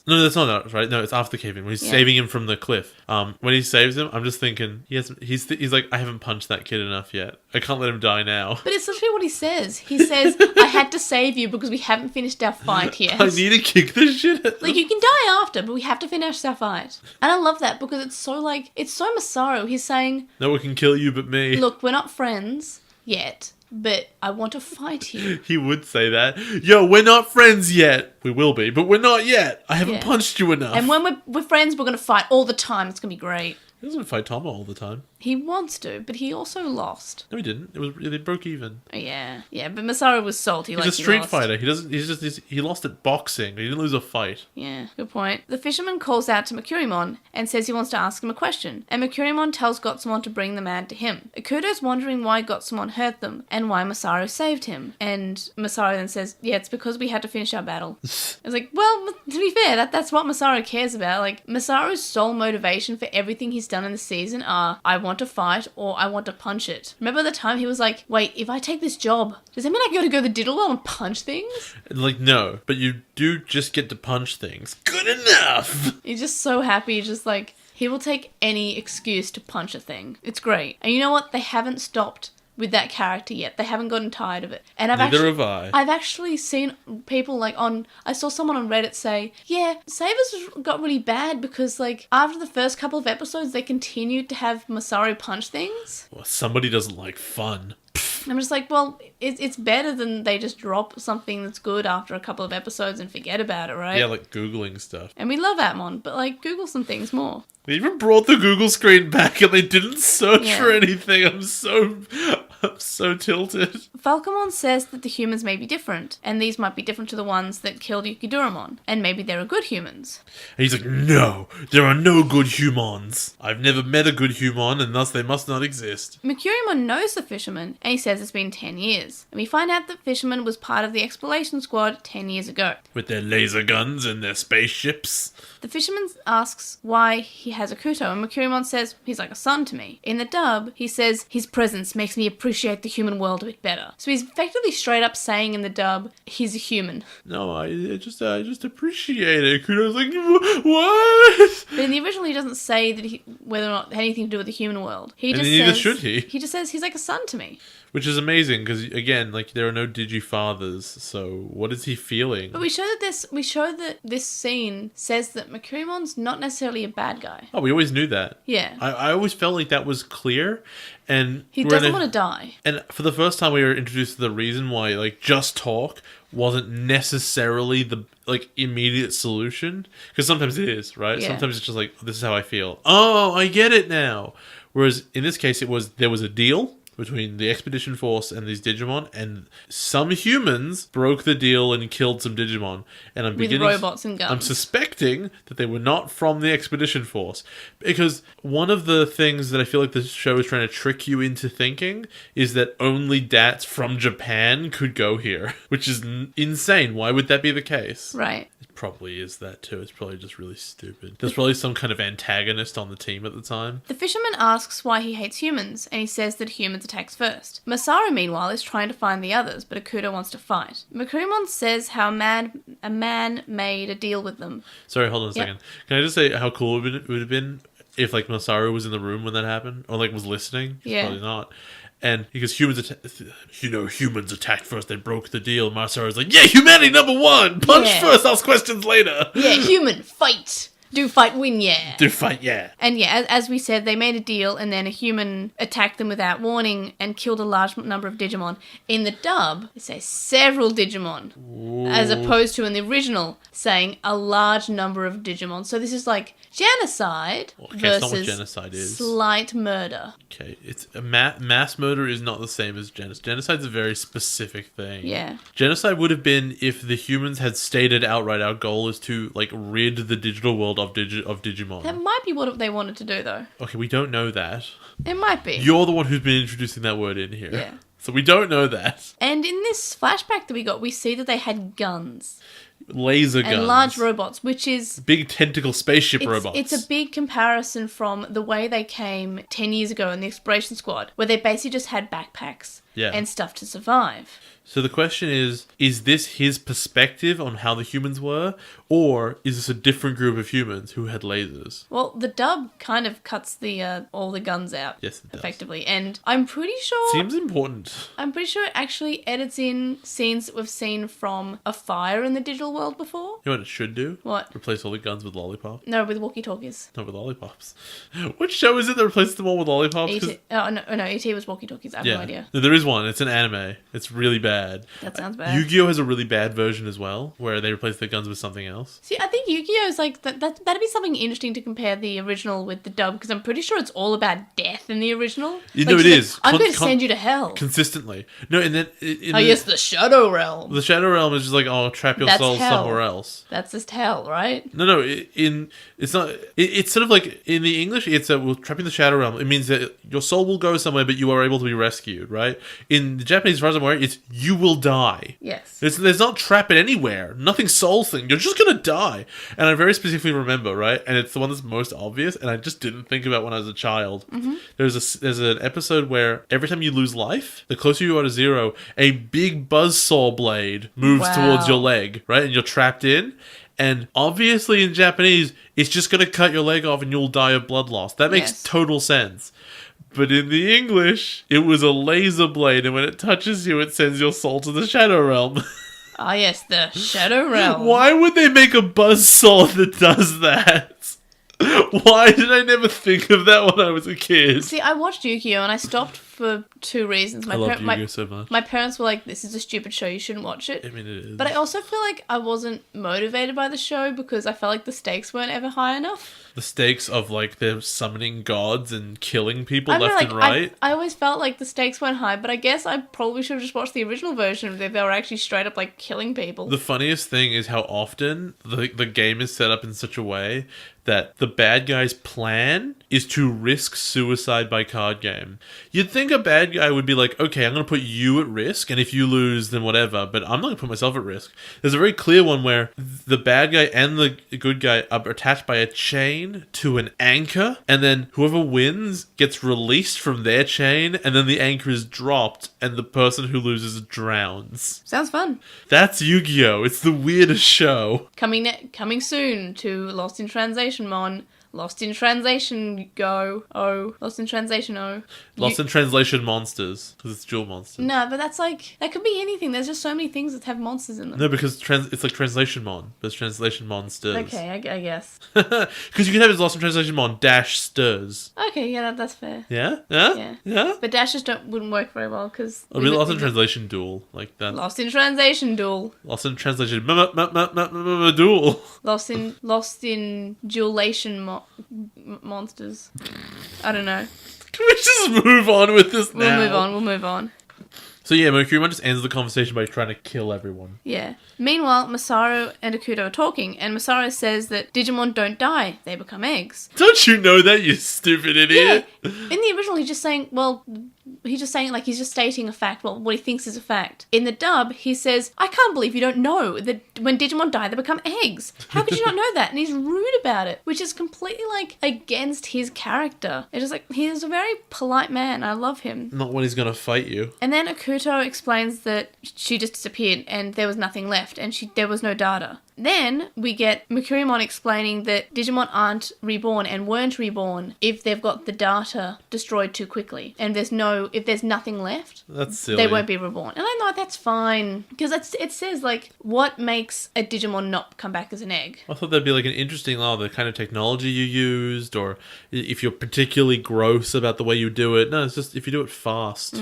No, that's not that, right? No, it's after the cave-in, when he's saving him from the cliff. When he saves him, I'm just thinking, he's like, I haven't punched that kid enough yet. I can't let him die now. But it's literally what he says. He says, I had to save you because we haven't finished our fight yet. I need to kick the shit out of Like, you can die after, but we have to finish our fight. And I love that because it's so Masaru. He's saying, no one can kill you but me. Look, we're not friends yet, but I want to fight you. He would say that. Yo, we're not friends yet. We will be, but we're not yet. I haven't punched you enough. And when we're friends, we're going to fight all the time. It's going to be great. He doesn't fight Tama all the time. He wants to, but he also lost. No, he didn't. They broke even. Yeah, but Masaru was salty. He's a street fighter. He lost at boxing. He didn't lose a fight. Yeah, good point. The fisherman calls out to Merukimon and says he wants to ask him a question. And Merukimon tells Gotsumon to bring the man to him. Ikuto's wondering why Gotsumon hurt them and why Masaru saved him. And Masaru then says, yeah, it's because we had to finish our battle. I was like, well, to be fair, that's what Masaru cares about. Like, Masaru's sole motivation for everything he's done in the season are, I want to fight or I want to punch it. Remember the time he was like, wait, if I take this job, does that mean I gotta go to the diddle well and punch things? Like, no, but you do just get to punch things. Good enough! He's just so happy, just like, he will take any excuse to punch a thing. It's great. And you know what? They haven't stopped with that character yet. They haven't gotten tired of it. And I've actually seen people I saw someone on Reddit say, yeah, Savers got really bad because after the first couple of episodes they continued to have Masaru punch things. Well, somebody doesn't like fun. I'm just like, well, it's better than they just drop something that's good after a couple of episodes and forget about it, right? Yeah, like Googling stuff. And we love Atmon, but Google some things more. They even brought the Google screen back and they didn't search for anything. I'm so tilted. Falcomon says that the humans may be different, and these might be different to the ones that killed Yukiduramon, and maybe there are good humans. And he's like, no, there are no good humans. I've never met a good human, and thus they must not exist. Merukimon knows the fisherman, and he says it's been 10 years. And we find out that fisherman was part of the exploration squad 10 years ago. With their laser guns and their spaceships. The fisherman asks why he has Akuto, and Merukimon says he's like a son to me. In the dub, he says his presence makes me appreciate the human world a bit better. So he's effectively straight up saying in the dub, he's a human. No, I just appreciate it. Akuto's like, what? But in the original, he doesn't say whether or not anything to do with the human world. Neither should he. He just says he's like a son to me. Which is amazing because again, there are no Digifathers. So what is he feeling? But we show that this scene says that Merurimon's not necessarily a bad guy. Oh, we always knew that. Yeah. I always felt like that was clear, and he doesn't want to die. And for the first time, we were introduced to the reason why just talk wasn't necessarily the immediate solution, because sometimes it is, right? Yeah. Sometimes it's just this is how I feel. Oh, I get it now. Whereas in this case, there was a deal between the Expedition Force and these Digimon, and some humans broke the deal and killed some Digimon. And with robots and guns. I'm suspecting that they were not from the Expedition Force. Because one of the things that I feel like the show is trying to trick you into thinking is that only DATs from Japan could go here. Which is insane. Why would that be the case? Right. Probably is that too. It's probably just really stupid. There's probably some kind of antagonist on the team at the time. The fisherman asks why he hates humans, and he says that humans attacks first. Masaru, meanwhile, is trying to find the others, but Akuto wants to fight. Merukimon says how a man made a deal with them. Sorry, hold on a second. Can I just say how cool it would have been if Masaru was in the room when that happened? Or was listening? Yeah. Probably not. And because humans attacked first, they broke the deal. Masaru's like, yeah, humanity number one! Punch first, ask questions later! Yeah, human, fight! Do fight win, yeah. Do fight, yeah. And yeah, as we said, they made a deal and then a human attacked them without warning and killed a large number of Digimon. In the dub, they say several Digimon, as opposed to in the original saying a large number of Digimon. So this is like genocide It's not what versus genocide is. slight murder. Okay, it's a mass murder is not the same as genocide. Genocide's a very specific thing. Yeah. Genocide would have been if the humans had stated outright, our goal is to like rid the digital world of Digimon. That might be what they wanted to do, though. Okay, we don't know that. It might be. You're the one who's been introducing that word in here. Yeah. So we don't know that. And in this flashback that we got, we see that they had guns. Laser guns. And large robots, which is... Big tentacle spaceship robots. It's a big comparison from the way they came 10 years ago in the Exploration Squad, where they basically just had backpacks and stuff to survive. So the question is this his perspective on how the humans were, or is this a different group of humans who had lasers? Well, the dub kind of cuts the all the guns out. Yes, it does. Effectively. And I'm pretty sure... Seems important. I'm pretty sure it actually edits in scenes that we've seen from a fire in the digital world before. You know what it should do? What? Replace all the guns with lollipops? No, with walkie-talkies. Not with lollipops. What show is it that replaces them all with lollipops? E.T. Oh, no, E.T. was walkie-talkies. I have no idea. No, there is one. It's an anime. It's really bad. That sounds bad. Yu-Gi-Oh! Has a really bad version as well, where they replace their guns with something else. See, I think Yu-Gi-Oh! Is like, that'd be something interesting to compare the original with the dub, because I'm pretty sure it's all about death in the original. You know, it is. I'm going to send you to hell. Consistently. No, and then... yes, the Shadow Realm. The Shadow Realm is just like, trap your soul somewhere else. That's just hell, right? No, it's not... It's sort of like, in the English, it's we'll trap you in the Shadow Realm. It means that your soul will go somewhere, but you are able to be rescued, right? In the Japanese, as far as I'm aware, it's you will die. Yes. There's not trap it anywhere. Nothing soul thing. You're just gonna die. And I very specifically remember, right? And it's the one that's most obvious, and I just didn't think about when I was a child. Mm-hmm. There's an episode where every time you lose life, the closer you are to zero, a big buzzsaw blade moves towards your leg, right? And you're trapped in. And obviously in Japanese, it's just gonna cut your leg off and you'll die of blood loss. That makes total sense. But in the English, it was a laser blade, and when it touches you, it sends your soul to the Shadow Realm. Ah, yes, the Shadow Realm. Why would they make a buzzsaw that does that? Why did I never think of that when I was a kid? See, I watched Yu-Gi-Oh! And I stopped for two reasons. I love Yu-Gi-Oh! So much. My parents were like, this is a stupid show, you shouldn't watch it. I mean, it is. But I also feel like I wasn't motivated by the show because I felt like the stakes weren't ever high enough. The stakes of, like, they're summoning gods and killing people left and right? I always felt like the stakes weren't high, but I guess I probably should have just watched the original version if they were actually straight up, like, killing people. The funniest thing is how often the game is set up in such a way that the bad guy's plan is to risk suicide by card game. You'd think a bad guy would be like, okay, I'm going to put you at risk, and if you lose, then whatever, but I'm not going to put myself at risk. There's a very clear one where the bad guy and the good guy are attached by a chain to an anchor, and then whoever wins gets released from their chain, and then the anchor is dropped, and the person who loses drowns. Sounds fun. That's Yu-Gi-Oh! It's the weirdest show. Coming soon to LostinTranslationmon. Lost in Translation Go. Oh. Lost in Translation O. Lost in Translation Monsters. Because it's dual monsters. No, but that's like... That could be anything. There's just so many things that have monsters in them. No, because it's like Translationmon. But it's Translation Monsters. Okay, I guess. Because you can have it as Lost in Translationmon dash stirs. Okay, yeah, that's fair. Yeah? Yeah? Yeah? But dashes wouldn't work very well because... It'll be Lost in Translation Duel. Like that. Lost in Translation Duel. Lost in Translation Duel. Lost in Duelation Monsters. I don't know. Can we just move on with this now? We'll move on. So yeah, Merukimon just ends the conversation by trying to kill everyone. Yeah. Meanwhile, Masaru and Akuto are talking, and Masaru says that Digimon don't die, they become eggs. Don't you know that, you stupid idiot? Yeah. In the original, he's just saying he's just stating a fact, well, what he thinks is a fact. In the dub, he says, I can't believe you don't know that when Digimon die, they become eggs. How could you not know that? And he's rude about it, which is completely, like, against his character. It's just like, he's a very polite man. I love him. Not when he's gonna fight you. And then Akuto explains that she just disappeared and there was nothing left and there was no data. Then we get Merukimon explaining that Digimon aren't reborn and weren't reborn if they've got the data destroyed too quickly. And there's no if there's nothing left, That's silly. they won't be reborn. And I'm like, that's fine. Because it says, like, what makes a Digimon not come back as an egg? I thought that'd be like an interesting, the kind of technology you used, or if you're particularly gross about the way you do it. No, it's just if you do it fast.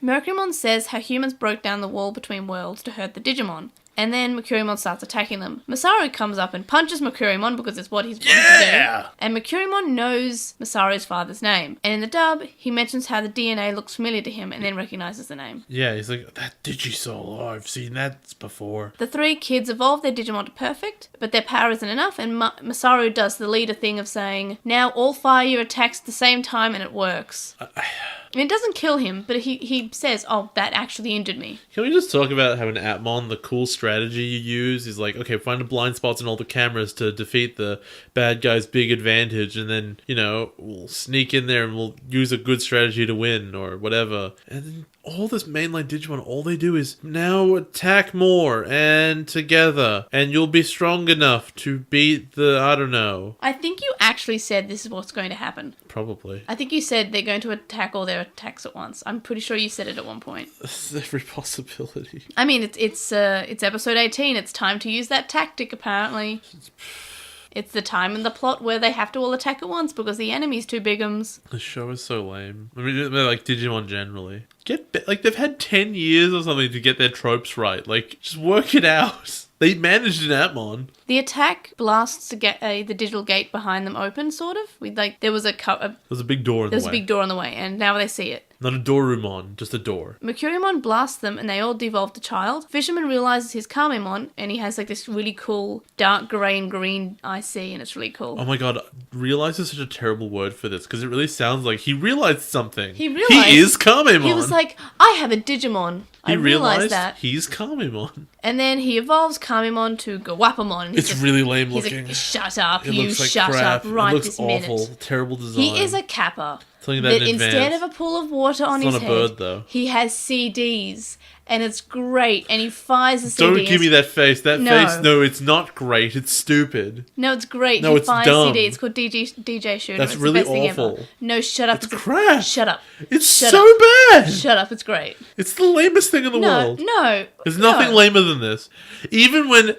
Merukimon says how humans broke down the wall between worlds to hurt the Digimon. And then Merukimon starts attacking them. Masaru comes up and punches Merukimon because it's what he's wanted to do. And Merukimon knows Masaru's father's name. And in the dub, he mentions how the DNA looks familiar to him and then recognizes the name. Yeah, he's like, that Digisoul, I've seen that before. The three kids evolve their Digimon to perfect, but their power isn't enough, and Masaru does the leader thing of saying, now all fire your attacks at the same time and it works. I mean, it doesn't kill him, but he says, oh, that actually injured me. Can we just talk about how in Atmon, the cool strategy you use is like, okay, find the blind spots in all the cameras to defeat the bad guy's big advantage, and then, we'll sneak in there and we'll use a good strategy to win, or whatever. And then all this mainline Digimon, all they do is now attack more and together, and you'll be strong enough to beat the, I don't know. I think you actually said this is what's going to happen. Probably. I think you said they're going to attack all their attacks at once. I'm pretty sure you said it at one point. That's every possibility. I mean, it's episode 18. It's time to use that tactic, apparently. It's the time in the plot where they have to all attack at once because the enemy's too bigums. The show is so lame. I mean, they're like Digimon generally. They've had 10 years or something to get their tropes right. Like, just work it out. They managed in Atmon. The attack blasts to get the digital gate behind them open, sort of. There was a big door in the way. There's a big door on the way, and now they see it. Not a Dorumon, just a door. Merukimon blasts them, and they all devolve to child. Fisherman realizes his Kamemon, and he has like this really cool dark grey and green IC, and it's really cool. Oh my god, realize is such a terrible word for this, because it really sounds like he realized something. He realized. He is Kamemon. He was like, I have a Digimon. I realized that. He's Kamemon. And then he evolves Kamemon to Gawapamon. It's really lame looking. Shut up, it you looks like shut crap. up right it looks this awful. minute. Terrible design. He is a kappa. Telling you that in instead advance. of a pool of water on his It's head, not a bird, though. He has CDs. And it's great. And he fires the CDs. Don't give me that face. That face, no, it's not great. It's stupid. No, it's great. No, he it's fires dumb. CD. It's called DJ Shooter. That's it's really the best thing awful. ever. No, shut up. It's crap. Shut up. It's Shut so up. bad. Shut up. It's great. It's the lamest thing in the world. No. There's nothing lamer than this. Even when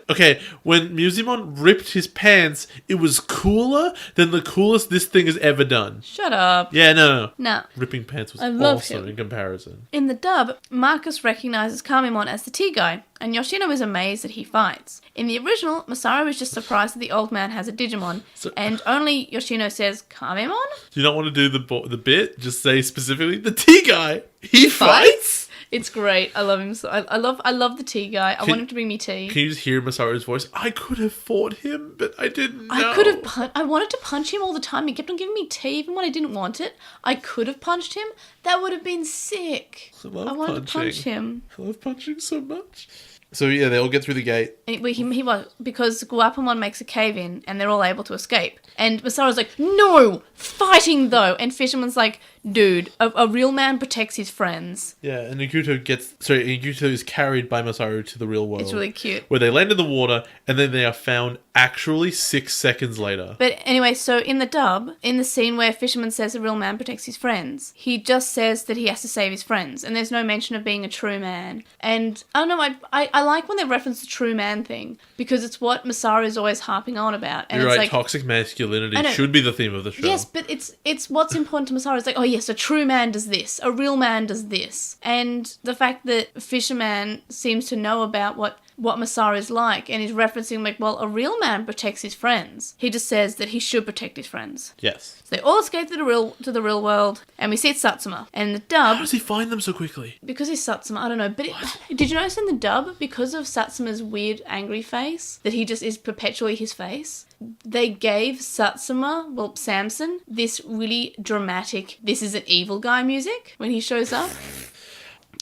Musimon ripped his pants, it was cooler than the coolest this thing has ever done. Shut up. Yeah, no. No. Ripping pants was I love awesome him. in comparison. In the dub, Marcus recognizes Kamemon as the T-Guy, and Yoshino is amazed that he fights. In the original, Masaru is just surprised that the old man has a Digimon, and only Yoshino says, Kamemon? Do you not want to do the bit? Just say specifically, the T-Guy! He fights? It's great. I love him. So I love the tea guy. I want him to bring me tea. Can you just hear Masaru's voice? I could have fought him, but I didn't know. I wanted to punch him all the time. He kept on giving me tea even when I didn't want it. I could have punched him. That would have been sick. I wanted to punch him. I love punching so much. So yeah, they all get through the gate. He was, because Guapamon makes a cave in and they're all able to escape. And Masaru's like, no, fighting though. And Fisherman's like, dude, a real man protects his friends. Yeah, and Iguto is carried by Masaru to the real world. It's really cute. Where they land in the water and then they are found actually 6 seconds later. But anyway, so in the dub, in the scene where Fisherman says a real man protects his friends, he just says that he has to save his friends. And there's no mention of being a true man. And I don't know, I like when they reference the true man thing, because it's what Masaru is always harping on about. And You're it's right, like, toxic masculinity should be the theme of the show. Yes, but it's what's important to Masaru. It's like, oh yes, a true man does this, a real man does this. And the fact that Fisherman seems to know about what Masaru is like, and he's referencing like, well, a real man protects his friends. He just says that he should protect his friends. Yes. So they all escape to the real world, and we see it's Satsuma. And in the dub, how does he find them so quickly? Because he's Satsuma, I don't know. But did you notice in the dub, because of Satsuma's weird angry face, that he just is perpetually his face? They gave Samson, this really dramatic, this is an evil guy music when he shows up.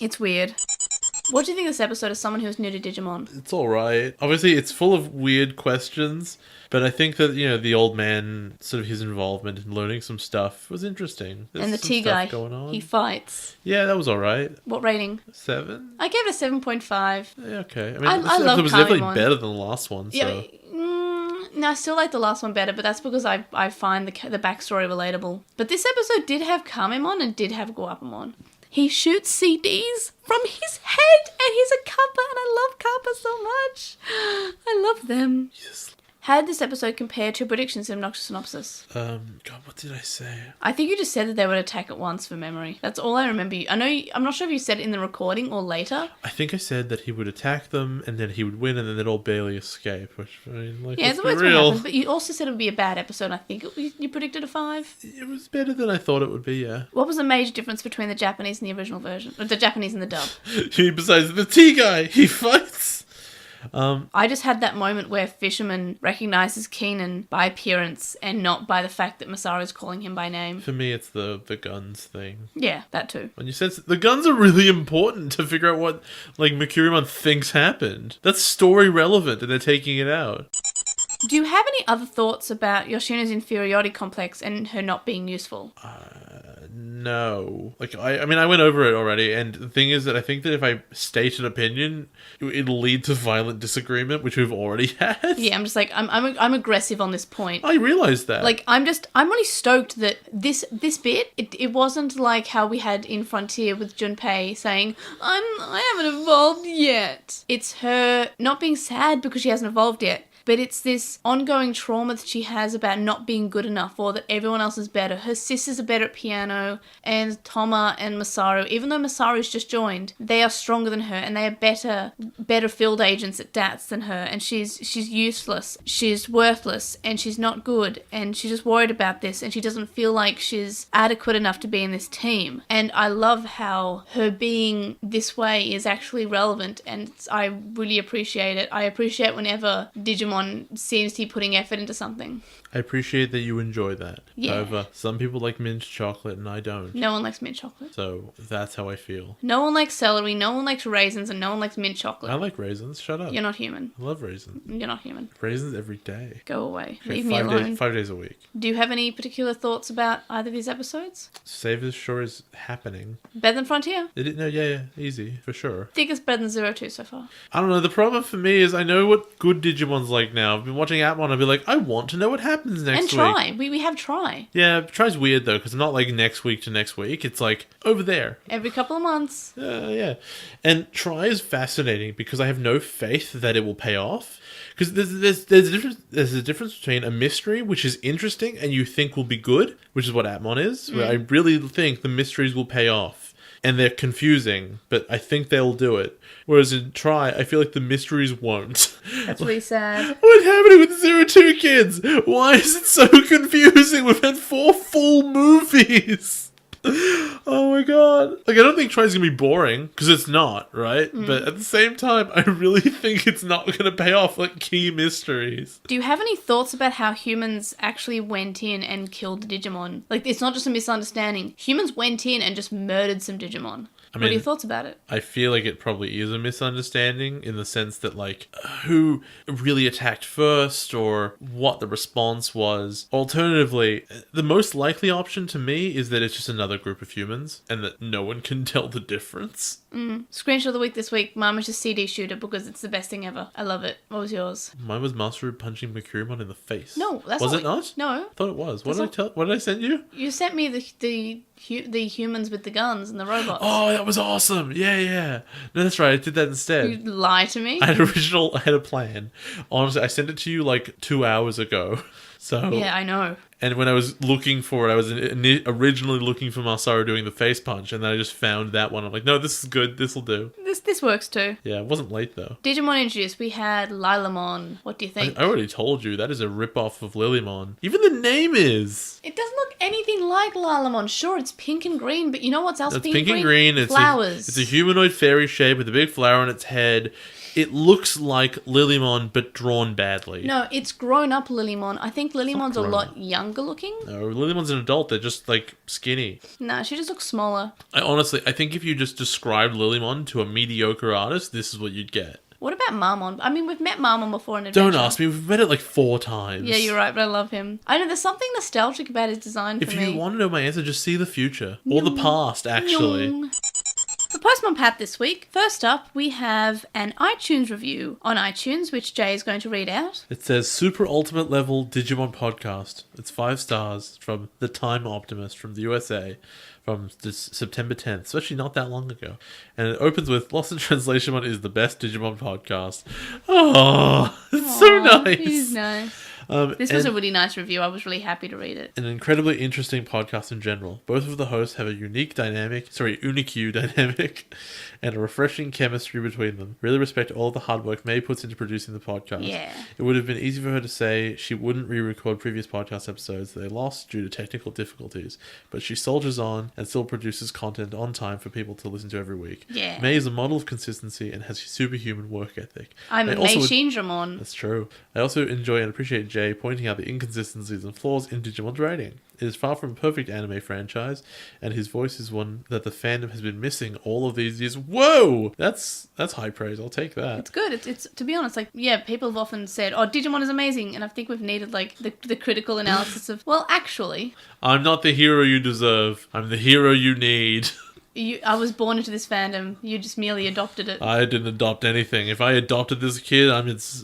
It's weird. What do you think of this episode as someone who's new to Digimon? It's alright. Obviously, it's full of weird questions, but I think that, the old man, sort of his involvement in learning some stuff was interesting. There's and the T guy, he fights. Yeah, that was alright. What rating? 7? I gave it a Yeah, 7.5. okay. I mean, I love it was definitely Kamemon. better than the last one, so... Yeah, No, I still like the last one better, but that's because I find the backstory relatable. But this episode did have Kamemon and did have Guapamon. He shoots CDs from his head, and he's a Kappa, and I love Kappa so much. I love them. Yes. How did this episode compare to predictions in Obnoxious Synopsis? God, what did I say? I think you just said that they would attack at once for memory. That's all I remember. I'm not sure if you said it in the recording or later. I think I said that he would attack them, and then he would win, and then they'd all barely escape. Which, I mean, like, Yeah, let's that's be what real. happened. But you also said it would be a bad episode. I think you predicted a 5. It was better than I thought it would be, yeah. What was the major difference between the Japanese and the original version? Or the Japanese and the dub? Besides the T guy, he fights. I just had that moment where Fisherman recognizes Keenan by appearance and not by the fact that Masaru is calling him by name. For me, it's the guns thing. Yeah, that too. When you sense the guns are really important to figure out what like Merukimon thinks happened. That's story relevant, and they're taking it out. Do you have any other thoughts about Yoshino's inferiority complex and her not being useful? No. Like, I mean, I went over it already, and the thing is that I think that if I state an opinion, it'll lead to violent disagreement, which we've already had. Yeah, I'm just like, I'm aggressive on this point. I realised that. Like, I'm only stoked that this bit, it wasn't like how we had in Frontier with Junpei saying, I haven't evolved yet. It's her not being sad because she hasn't evolved yet. But it's this ongoing trauma that she has about not being good enough or that everyone else is better. Her sisters are better at piano, and Toma and Masaru, even though Masaru's just joined, they are stronger than her and they are better field agents at DATS than her. And she's useless, she's worthless, and she's not good, and she's just worried about this, and she doesn't feel like she's adequate enough to be in this team. And I love how her being this way is actually relevant, and I really appreciate it. I appreciate whenever Digimon seems to be putting effort into something. I appreciate that you enjoy that. Yeah. However, some people like mint chocolate and I don't. No one likes mint chocolate. So that's how I feel. No one likes celery, no one likes raisins, and no one likes mint chocolate. I like raisins. Shut up. You're not human. I love raisins. You're not human. Raisins every day. Go away. Okay, Leave me alone. 5 days a week. Do you have any particular thoughts about either of these episodes? Save as sure is happening. Better than Frontier? No, yeah, easy, for sure. I think it's better than 02 so far. I don't know, the problem for me is I know what good Digimon's like now. I've been watching Atmon, I'll be like, I want to know what happens next week. And try. We have try. Yeah, try's weird though, because it's not like next week to next week. It's like over there. Every couple of months. Yeah. And try is fascinating because I have no faith that it will pay off. Because there's a difference between a mystery, which is interesting and you think will be good, which is what Atmon is, where I really think the mysteries will pay off. And they're confusing, but I think they'll do it. Whereas in Try, I feel like the mysteries won't. That's really sad. What's happening with 02 kids? Why is it so confusing? We've had 4 full movies. Oh my god. Like, I don't think Try's gonna be boring, because it's not, right? But at the same time, I really think it's not gonna pay off, like, key mysteries. Do you have any thoughts about how humans actually went in and killed the Digimon? Like, it's not just a misunderstanding. Humans went in and just murdered some Digimon. What are your thoughts about it? I feel like it probably is a misunderstanding in the sense that, like, who really attacked first or what the response was. Alternatively, the most likely option to me is that it's just another group of humans and that no one can tell the difference. Screenshot of the week this week, mine was just CD Shooter because it's the best thing ever. I love it. What was yours? Mine was Masaru punching Merukimon in the face. No, that's Was not it not? No. I thought it was. What did I send you? You sent me the humans with the guns and the robots. Oh, that was awesome. Yeah. No, that's right. I did that instead. You lie to me? I had a plan. Honestly, I sent it to you like 2 hours ago. So Yeah, I know. And when I was looking for it, I was originally looking for Masaru doing the face punch, and then I just found that one. I'm like, no, this is good. This will do. This works too. Yeah, it wasn't late though. Digimon introduced. We had LiTymon. What do you think? I already told you that is a rip-off of Lilymon. Even the name is. It doesn't look anything like LiTymon. Sure, it's pink and green, but you know what's else It's pink and green? Flowers. It's a humanoid fairy shape with a big flower on its head. It looks like Lilymon, but drawn badly. No, it's grown up Lilymon. I think Lilymon's a lot younger looking. No, Lilymon's an adult. They're just, like, skinny. Nah, she just looks smaller. I think if you just described Lilymon to a mediocre artist, this is what you'd get. What about Marmon? I mean, we've met Marmon before in Adventure. Don't ask me. We've met it like 4 times. Yeah, you're right, but I love him. I know, there's something nostalgic about his design for me. If you want to know my answer, just see the future. Or the past, actually. The Postmon Pat this week. First up, we have an iTunes review on iTunes, which Jay is going to read out. It says, super ultimate level Digimon podcast. It's 5 stars from The Time Optimist from the USA from September 10th. It's actually not that long ago. And it opens with, LostinTranslationmon is the best Digimon podcast. Oh, it's so nice. It is nice. This was a really nice review. I was really happy to read it. An incredibly interesting podcast in general. Both of the hosts have a unique dynamic, and a refreshing chemistry between them. Really respect all the hard work May puts into producing the podcast. Yeah. It would have been easy for her to say she wouldn't re-record previous podcast episodes that they lost due to technical difficulties, but she soldiers on and still produces content on time for people to listen to every week. Yeah. May is a model of consistency and has superhuman work ethic. I'm a May Shinramon. That's true. I also enjoy and appreciate Jay pointing out the inconsistencies and flaws in Digimon's writing. It is far from a perfect anime franchise, and his voice is one that the fandom has been missing all of these years. Whoa! That's high praise. I'll take that. It's good. It's to be honest, people have often said, "Oh, Digimon is amazing," and I think we've needed the critical analysis of, well, actually, I'm not the hero you deserve. I'm the hero you need. I was born into this fandom. You just merely adopted it. I didn't adopt anything. If I adopted this kid, is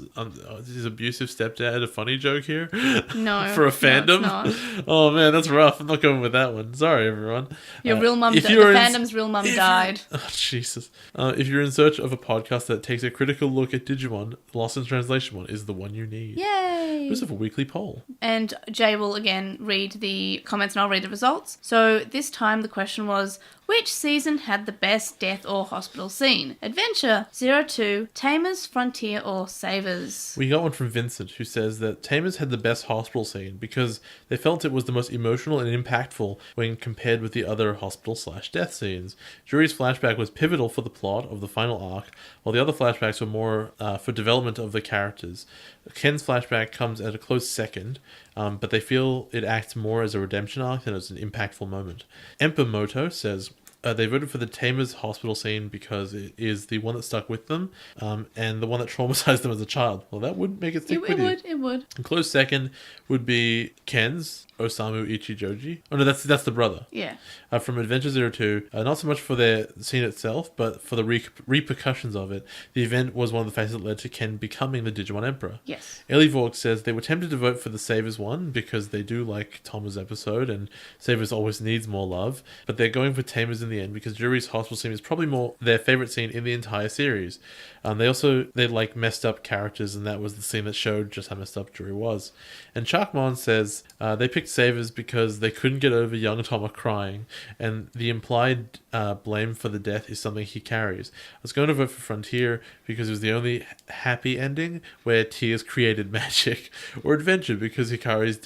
his abusive stepdad a funny joke here? No. For a fandom? No, it's not. Oh man, that's rough. I'm not going with that one. Sorry, everyone. Your real mum, the fandom's real mum died. Oh, Jesus. If you're in search of a podcast that takes a critical look at Digimon, LostinTranslationmon is the one you need. Yay! We also have a weekly poll. And Jay will again read the comments and I'll read the results. So this time the question was, which season had the best death or hospital scene? Adventure, 02, Tamers, Frontier, or Savers? We got one from Vincent who says that Tamers had the best hospital scene because they felt it was the most emotional and impactful when compared with the other hospital/death scenes. Jury's flashback was pivotal for the plot of the final arc, while the other flashbacks were more for development of the characters. Ken's flashback comes at a close second, but they feel it acts more as a redemption arc than as an impactful moment. Empermoto says they voted for the Tamers hospital scene because it is the one that stuck with them, and the one that traumatized them as a child. Well, that would make it stick with you. It would. And close second would be Ken's, Osamu Ichijoji. Oh no, that's the brother. Yeah. From Adventure 02. Not so much for their scene itself, but for the repercussions of it. The event was one of the factors that led to Ken becoming the Digimon Emperor. Yes. Ellie Vork says they were tempted to vote for the Savers one because they do like Thomas' episode and Savers always needs more love, but they're going for Tamers in the end because Jury's hospital scene is probably more their favorite scene in the entire series. They like messed up characters, and that was the scene that showed just how messed up Jury was. And Sharkmon says they picked Savers because they couldn't get over young Toma crying, and the implied blame for the death is something he carries. I was going to vote for Frontier because it was the only happy ending where tears created magic, or Adventure because Hikari's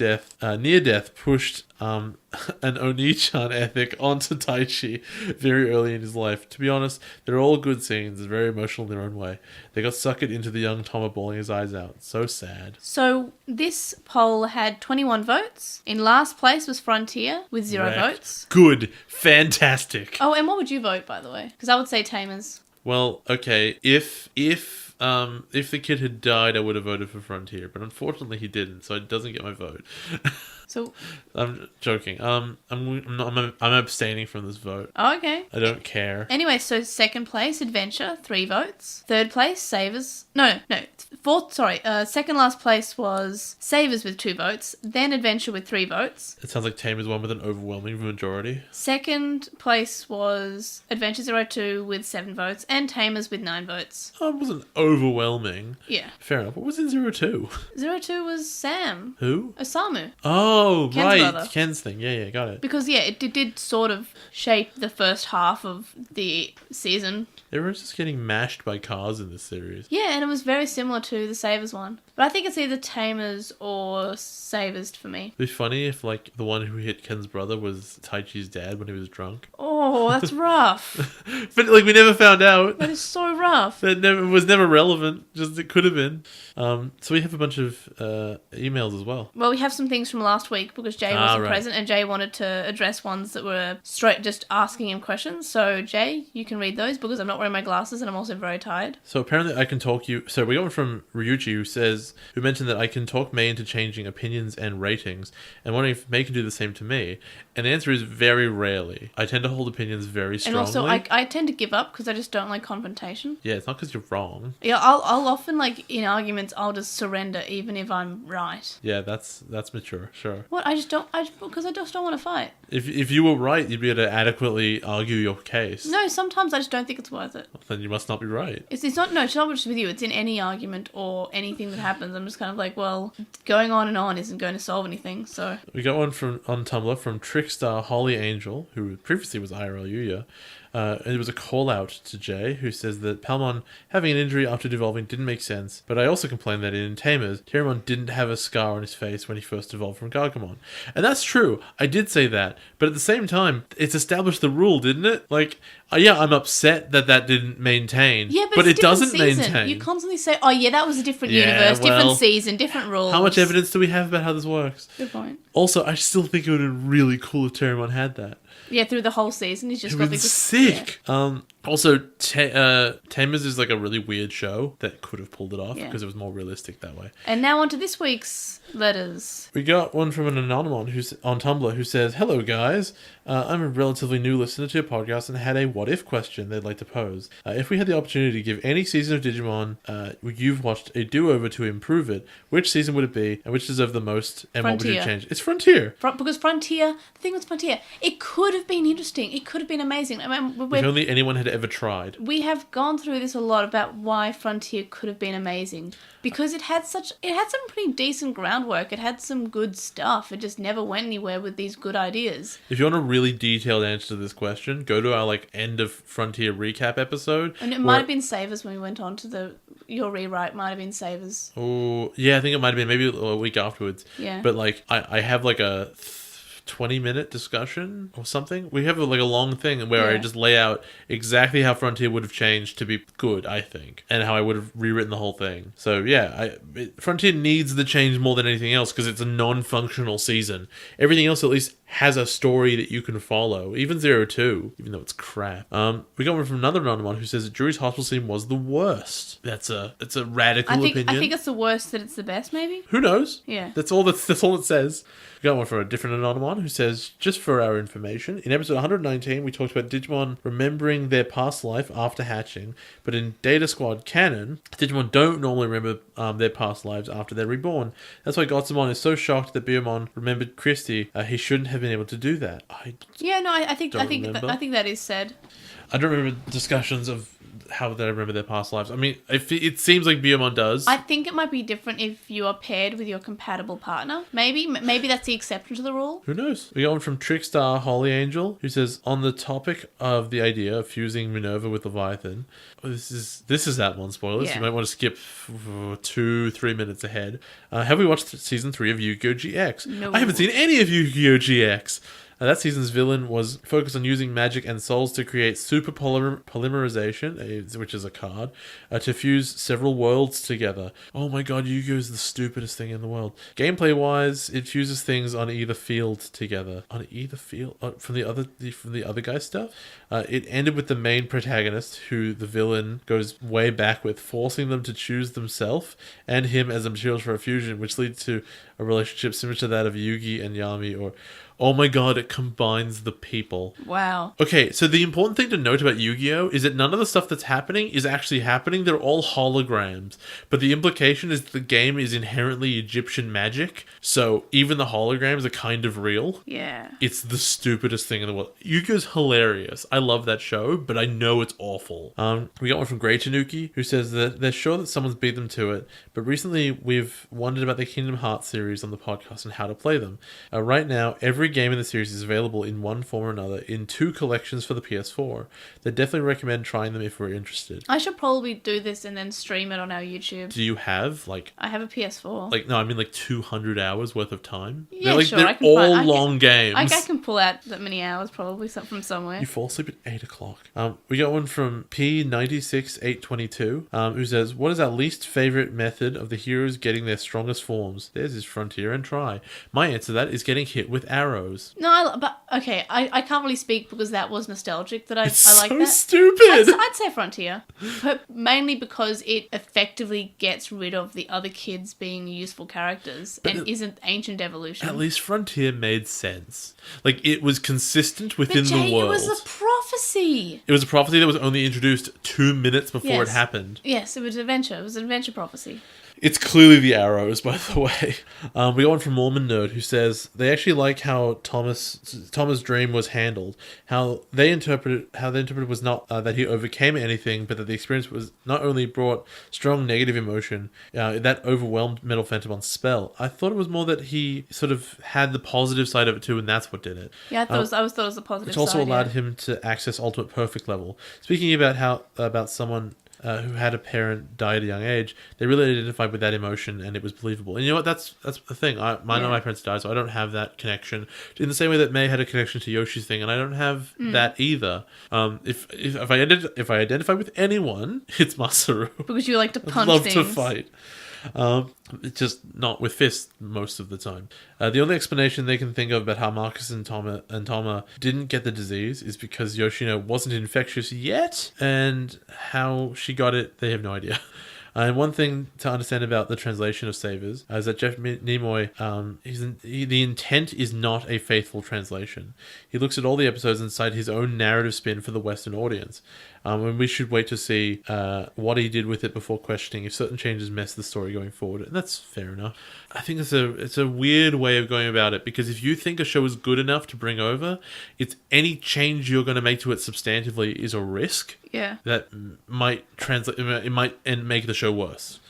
near death pushed an Oni-chan ethic onto Taichi very early in his life. To be honest, they're all good scenes. They're very emotional in their own way. They got suckered into the young Toma bawling his eyes out. So sad. So this poll had 21 votes. In last place was Frontier with 0 votes. Good. Fantastic. Oh, and what would you vote, by the way? Because I would say Tamers. Well, okay. If the kid had died, I would have voted for Frontier, but unfortunately he didn't, so it doesn't get my vote. So I'm joking. I'm abstaining from this vote. Oh, okay. I don't care. Anyway, so second place, Adventure, 3 votes. Third place, Savers. Second last place was Savers with 2 votes. Then Adventure with 3 votes. It sounds like Tamers won with an overwhelming majority. Second place was Adventure 02 with 7 votes. And Tamers with 9 votes. Oh, it wasn't overwhelming. Yeah. Fair enough. What was in 02? 02 was Sam. Who? Osamu. Oh, Ken's right. brother. Ken's thing. Yeah, got it. Because, yeah, it did sort of shape the first half of the season. Everyone's just getting mashed by cars in this series. Yeah, and it was very similar to the Savers one. But I think it's either Tamers or Savers for me. It'd be funny if, the one who hit Ken's brother was Taichi's dad when he was drunk. Oh, that's rough. But, we never found out. That is so rough. It was never relevant. Just, it could have been. So we have a bunch of emails as well. Well, we have some things from last week because Jay wasn't present and Jay wanted to address ones that were straight just asking him questions. So, Jay, you can read those because I'm not wearing my glasses and I'm also very tired. So apparently I can talk you... So we got one from Ryuichi who mentioned that I can talk May into changing opinions and ratings and wondering if May can do the same to me. And the answer is very rarely. I tend to hold opinions very And strongly. also, I tend to give up because I just don't like confrontation. Yeah, it's not because you're wrong. Yeah, I'll often, like, in arguments, I'll just surrender even if I'm right. Yeah, that's mature, sure. What? Because I just don't want to fight. If you were right, you'd be able to adequately argue your case. No, sometimes I just don't think it's worth it. Then you must not be right. It's not just with you. It's in any argument or anything that happens. I'm just kind of like, well, going on and on isn't going to solve anything. So We got one on Tumblr from Trickstar Holly Angel, who previously was IRL Yuya. And it was a call out to Jay, who says that Palmon having an injury after devolving didn't make sense, but I also complained that in Tamers, Tyramon didn't have a scar on his face when he first evolved from Gargamon. And that's true, I did say that, but at the same time, it's established the rule, didn't it? Like, yeah, I'm upset that didn't maintain, yeah, but it doesn't season. maintain. You constantly say, oh yeah, that was a different universe, different season, different rules. How much evidence do we have about how this works? Good point. Also, I still think it would have been really cool if Tyramon had that. Yeah, through the whole season, he's just It got was the sick. Yeah. Also, Tamers is like a really weird show that could have pulled it off because it was more realistic that way. And now on to this week's letters. We got one from an Anonymon who's on Tumblr who says, "Hello guys, I'm a relatively new listener to your podcast and had a what if question they'd like to pose. If we had the opportunity to give any season of Digimon you've watched a do-over to improve it, which season would it be and which deserved the most and Frontier. what would you change?" It's Frontier. Because Frontier, the thing with Frontier, it could have been interesting. It could have been amazing. I mean, If only anyone had ever tried. We have gone through this a lot about why Frontier could have been amazing. Because it had some pretty decent groundwork. It had some good stuff. It just never went anywhere with these good ideas. If you want a really detailed answer to this question, go to our end of Frontier recap episode. And it might have been Savers when we went on to your rewrite. Might have been Savers. Oh, yeah, I think it might have been maybe a week afterwards. Yeah. But I have a 20-minute discussion or something. We have a long thing where I just lay out exactly how Frontier would have changed to be good, I think, and how I would have rewritten the whole thing. So yeah, Frontier needs the change more than anything else because it's a non-functional season. Everything else at least has a story that you can follow. Even 02, even though it's crap. We got one from another Anonymon who says that Drew's hospital scene was the worst. That's a radical opinion. I think it's the worst that it's the best, maybe? Who knows? Yeah. That's all it says. We got one from a different Anonymon who says, just for our information, in episode 119 we talked about Digimon remembering their past life after hatching, but in Data Squad canon, Digimon don't normally remember their past lives after they're reborn. That's why Gotsumon is so shocked that Biyomon remembered Christy. He shouldn't have been able to do that. I think that is said. I don't remember discussions of how they remember their past lives. I mean, it seems like Biyomon does. I think it might be different if you are paired with your compatible partner. Maybe that's the exception to the rule. Who knows? We got one from Trickstar Holy Angel who says, on the topic of the idea of fusing Minerva with Leviathan. This is that one, spoilers. Yeah. You might want to skip 2-3 minutes ahead. Have we watched season 3 of Yu-Gi-Oh! GX? No. I haven't seen any of Yu-Gi-Oh! GX. That season's villain was focused on using magic and souls to create super polymerization, which is a card, to fuse several worlds together. Oh my god, Yu-Gi-Oh! Is the stupidest thing in the world. Gameplay-wise, it fuses things on either field together. On either field? From the other guy's stuff? It ended with the main protagonist, who the villain goes way back with, forcing them to choose themselves and him as a materials for a fusion, which leads to a relationship similar to that of Yugi and Yami, or... Oh my god, it combines the people. Wow. Okay, so the important thing to note about Yu-Gi-Oh! Is that none of the stuff that's happening is actually happening. They're all holograms. But the implication is that the game is inherently Egyptian magic, so even the holograms are kind of real. Yeah. It's the stupidest thing in the world. Yu-Gi-Oh's hilarious. I love that show, but I know it's awful. We got one from Grey Tanuki, who says that they're sure that someone's beat them to it, but recently we've wondered about the Kingdom Hearts series on the podcast and how to play them. Right now, every game in the series is available in one form or another in 2 collections for the PS4. They definitely recommend trying them if we're interested. I should probably do this and then stream it on our YouTube. Do you have I have a PS4. No, I mean 200 hours worth of time? Yeah, they're sure. They're all long games. I can pull out that many hours probably from somewhere. You fall asleep at 8 o'clock. We got one from P96822 who says, what is our least favorite method of the heroes getting their strongest forms? Theirs is Frontier and Try. My answer to that is getting hit with arrows. arrows. No, but okay, I can't really speak because that was nostalgic. I like So that. stupid. I'd say Frontier, but mainly because it effectively gets rid of the other kids being useful characters and isn't Ancient Evolution. At least Frontier made sense. Like, it was consistent within Jay, the world. it was a prophecy. It was a prophecy that was only introduced 2 minutes before it Yes. happened. Yes, it was an adventure. It was an adventure prophecy. It's clearly the arrows, by the way. We got one from Mormon Nerd who says they actually like how Thomas' dream was handled. How they interpreted was not that he overcame anything, but that the experience was not only brought strong negative emotion that overwhelmed Metal Phantomon's spell. I thought it was more that he sort of had the positive side of it too, and that's what did it. Yeah, I thought it was the positive Which also side, allowed yeah. him to access Ultimate Perfect level. Speaking about someone who had a parent die at a young age, they really identified with that emotion, and it was believable. And you know what? That's the thing. My parents died, so I don't have that connection. In the same way that May had a connection to Yoshi's thing, and I don't have that either. If I identify with anyone, it's Masaru. Because you like to punch Love things. to fight. It's just not with fists most of the time. The only explanation they can think of about how Marcus and Toma didn't get the disease is because Yoshino wasn't infectious yet, and how she got it, they have no idea. And one thing to understand about the translation of Savers is that Jeff Nimoy, the intent is not a faithful translation. He looks at all the episodes and cites his own narrative spin for the Western audience. And we should wait to see what he did with it before questioning if certain changes mess the story going forward. And that's fair enough. I think it's a weird way of going about it, because if you think a show is good enough to bring over, it's any change you're going to make to it substantively is a risk. Yeah. That might make the show worse.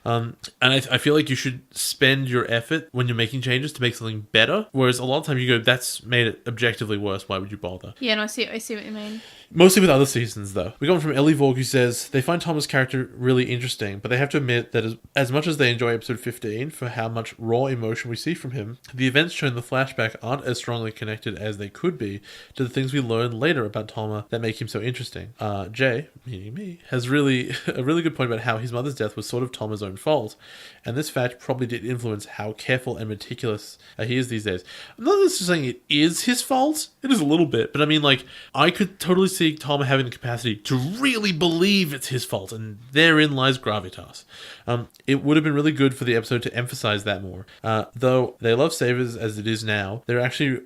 And I feel like you should spend your effort when you're making changes to make something better. Whereas a lot of times you go, that's made it objectively worse. Why would you bother? Yeah, no, I see what you mean. Mostly with other seasons, though. We got one from Ellie Vorg who says, they find Thomas' character really interesting, but they have to admit that as much as they enjoy episode 15 for how much raw emotion we see from him, the events shown in the flashback aren't as strongly connected as they could be to the things we learn later about Toma that make him so interesting. Jay, meaning me, has a really good point about how his mother's death was sort of Toma's own fault, and this fact probably did influence how careful and meticulous he is these days. I'm not necessarily saying it is his fault. It is a little bit, but I mean, like, I could totally see Toma having the capacity to really believe it's his fault, and therein lies gravitas. It would have been really good for the episode to emphasize that more. Though they love Savers as it is now, they're actually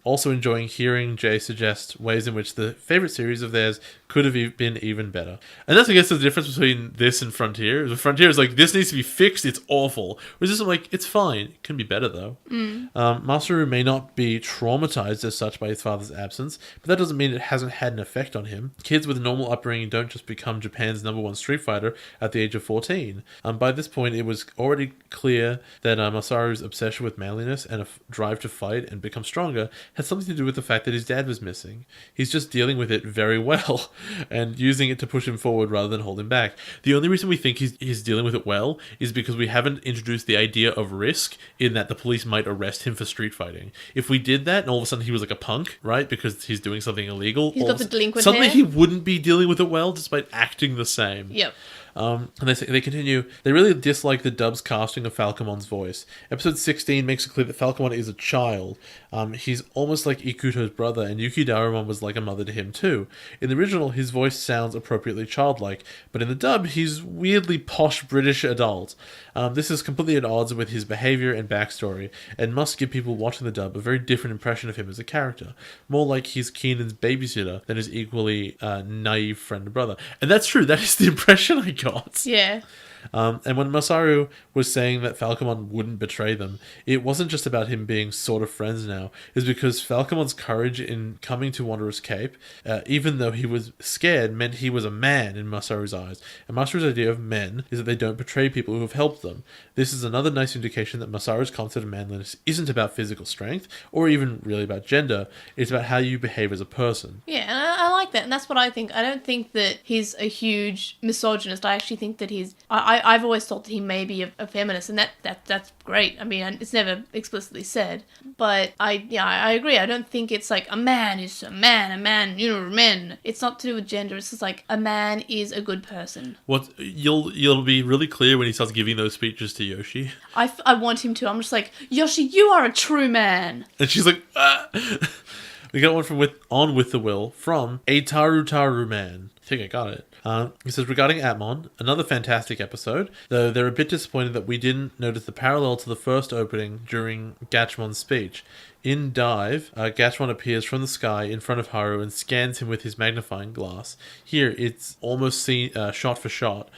also enjoying hearing Jay suggest ways in which the favorite series of theirs could have been even better. And that's, I guess, the difference between this and Frontier. The Frontier is like, this needs to be fixed, it's awful. Whereas this is like, it's fine. It can be better, though. Masaru may not be traumatized as such by his father's absence, but that doesn't mean it hasn't had an effect on him. Kids with a normal upbringing don't just become Japan's #1 Street Fighter at the age of 14. By this point, it was already clear that Masaru's obsession with manliness and a drive to fight and become stronger had something to do with the fact that his dad was missing. He's just dealing with it very well and using it to push him forward rather than hold him back. The only reason we think he's dealing with it well is because we haven't introduced the idea of risk in that the police might arrest him for street fighting. If we did that and all of a sudden he was like a punk, right, because he's doing something illegal, He's got the delinquent suddenly hair. he wouldn't be dealing with it well despite acting the same. Yep. And they continue, they really dislike the dub's casting of Falcomon's voice. Episode 16 makes it clear that Falcomon is a child. He's almost like Ikuto's brother, and Yuki Darumon was like a mother to him too. In the original, his voice sounds appropriately childlike, but in the dub, he's weirdly posh British adult. This is completely at odds with his behavior and backstory, and must give people watching the dub a very different impression of him as a character. More like he's Keenan's babysitter than his equally naive friend and brother. And that's true, that is the impression I got. Yeah. And when Masaru was saying that Falcomon wouldn't betray them, it wasn't just about him being sort of friends now. It's because Falcomon's courage in coming to Wanderer's Cape, even though he was scared, meant he was a man in Masaru's eyes. And Masaru's idea of men is that they don't betray people who have helped them. This is another nice indication that Masaru's concept of manliness isn't about physical strength, or even really about gender. It's about how you behave as a person. Yeah, and I like that, and that's what I think. I don't think that he's a huge misogynist. I actually think that I've always thought that he may be a feminist, and that's great. I mean, it's never explicitly said, but I agree. I don't think it's like a man is a man, men. It's not to do with gender. It's just like a man is a good person. What you'll be really clear when he starts giving those speeches to Yoshi. I want him to. I'm just like, Yoshi, you are a true man. And she's like, ah. We got one from On With the Will from a Taru Man. I think I got it. He says, regarding Atmon, another fantastic episode, though they're a bit disappointed that we didn't notice the parallel to the first opening during Gatchmon's speech. In Dive, Gatchmon appears from the sky in front of Haru and scans him with his magnifying glass. Here, it's almost shot for shot.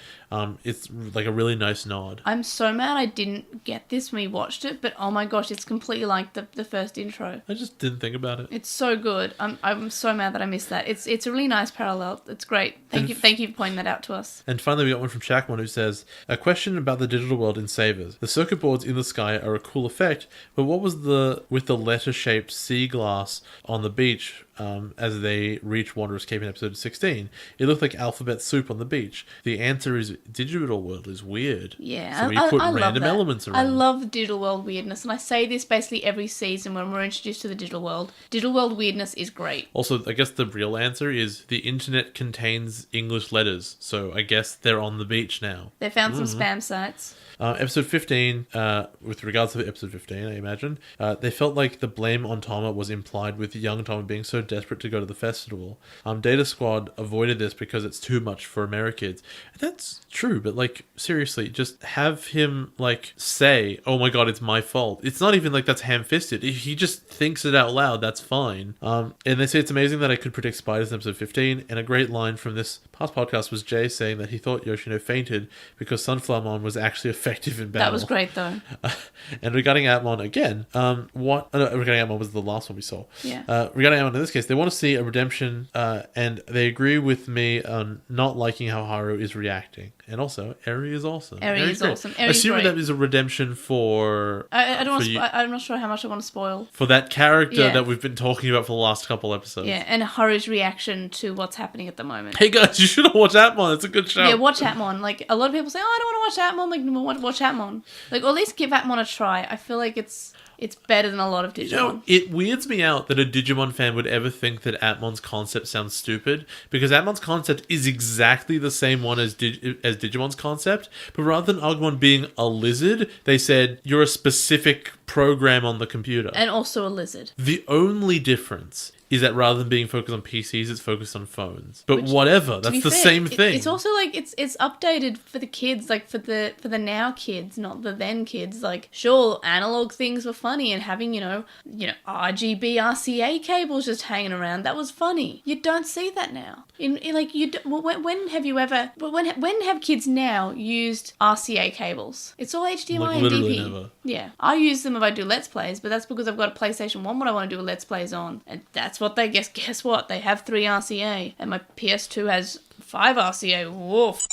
It's like a really nice nod. I'm so mad I didn't get this when we watched it, but oh my gosh, it's completely like the first intro. I just didn't think about it. It's so good. I'm so mad that I missed that. It's a really nice parallel. It's great. Thank you for pointing that out to us. And finally, we got one from Shackmon who says, a question about the digital world in Savers. The circuit boards in the sky are a cool effect, but what was with the letter-shaped sea glass on the beach as they reach Wanderer's Cave in episode 16? It looked like alphabet soup on the beach. The answer is digital world is weird. Yeah, so we put random elements around. I love digital world weirdness, and I say this basically every season when we're introduced to the digital world. Digital world weirdness is great. Also, I guess the real answer is the internet contains English letters, so I guess they're on the beach now. They found some spam sites. Episode 15, with regards to episode 15, I imagine, they felt like the blame on Tama was implied with young Tama being so desperate to go to the festival. Data Squad avoided this because it's too much for Amerikids. That's true, but like, seriously, just have him like say, oh my god, it's my fault. It's not even like that's ham-fisted. If he just thinks it out loud, that's fine. And they say it's amazing that I could predict spiders in episode 15, and a great line from this past podcast was Jay saying that he thought Yoshino fainted because Sunflowermon was actually effective in battle. That was great, though. And regarding Atmon again, regarding Atmon was the last one we saw. Yeah. Regarding Atmon in this case, they want to see a redemption, and they agree with me on not liking how Haru is reacting. And also, Eri is awesome. Eri is awesome. Assuming that is a redemption for... I'm not sure how much I want to spoil. For that character that we've been talking about for the last couple episodes. Yeah, and Haru's reaction to what's happening at the moment. Hey guys, you should have watched Atmon. It's a good show. Yeah, watch Atmon. Like, a lot of people say, oh, I don't want to watch Atmon. Like, watch Atmon. Like, or at least give Atmon a try. I feel like it's better than a lot of Digimon. You know, it weirds me out that a Digimon fan would ever think that Atmon's concept sounds stupid, because Atmon's concept is exactly the same one as Digimon's concept, but rather than Agumon being a lizard, they said, you're a specific program on the computer. And also a lizard. The only difference is that rather than being focused on PCs, it's focused on phones. But whatever, that's the same thing. It's also like it's updated for the kids, like for the now kids, not the then kids. Like, sure, analog things were funny, and having you know RGB RCA cables just hanging around, that was funny. You don't see that now. When have kids now used RCA cables? It's all HDMI and DP. Never. Yeah, I use them if I do Let's Plays, but that's because I've got a PlayStation 1 what I want to do Let's Plays on, and that's what they guess what? They have 3 RCA, and my PS2 has 5 RCA. Woof.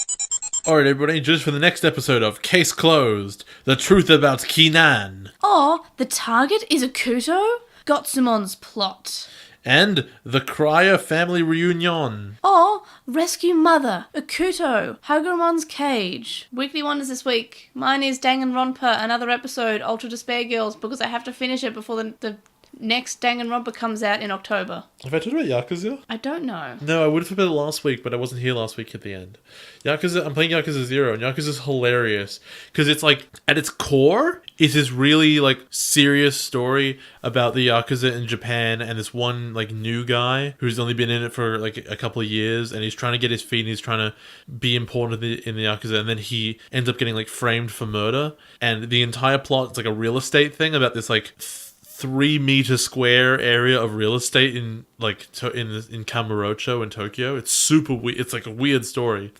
Alright everybody, just for the next episode of Case Closed, the truth about Kinan. Oh, the target is Akuto? Gotsumon's plot. And the Crier family reunion. Oh, Rescue Mother, Akuto, Hagurumon's Cage. Weekly Wonders this week. Mine is Danganronpa, another episode, Ultra Despair Girls, because I have to finish it before the next Danganronpa comes out in October. Have I talked about Yakuza? I don't know. No, I would have talked about it last week, but I wasn't here last week at the end. Yakuza, I'm playing Yakuza 0, and Yakuza is hilarious. Because it's like, at its core, it's this really, like, serious story about the Yakuza in Japan, and this one, like, new guy who's only been in it for, like, a couple of years, and he's trying to get his feet, and he's trying to be important in the Yakuza, and then he ends up getting, like, framed for murder. And the entire plot is, like, a real estate thing about this, like, 3-meter square area of real estate in Kamurocho in Tokyo. It's super weird. It's like a weird story.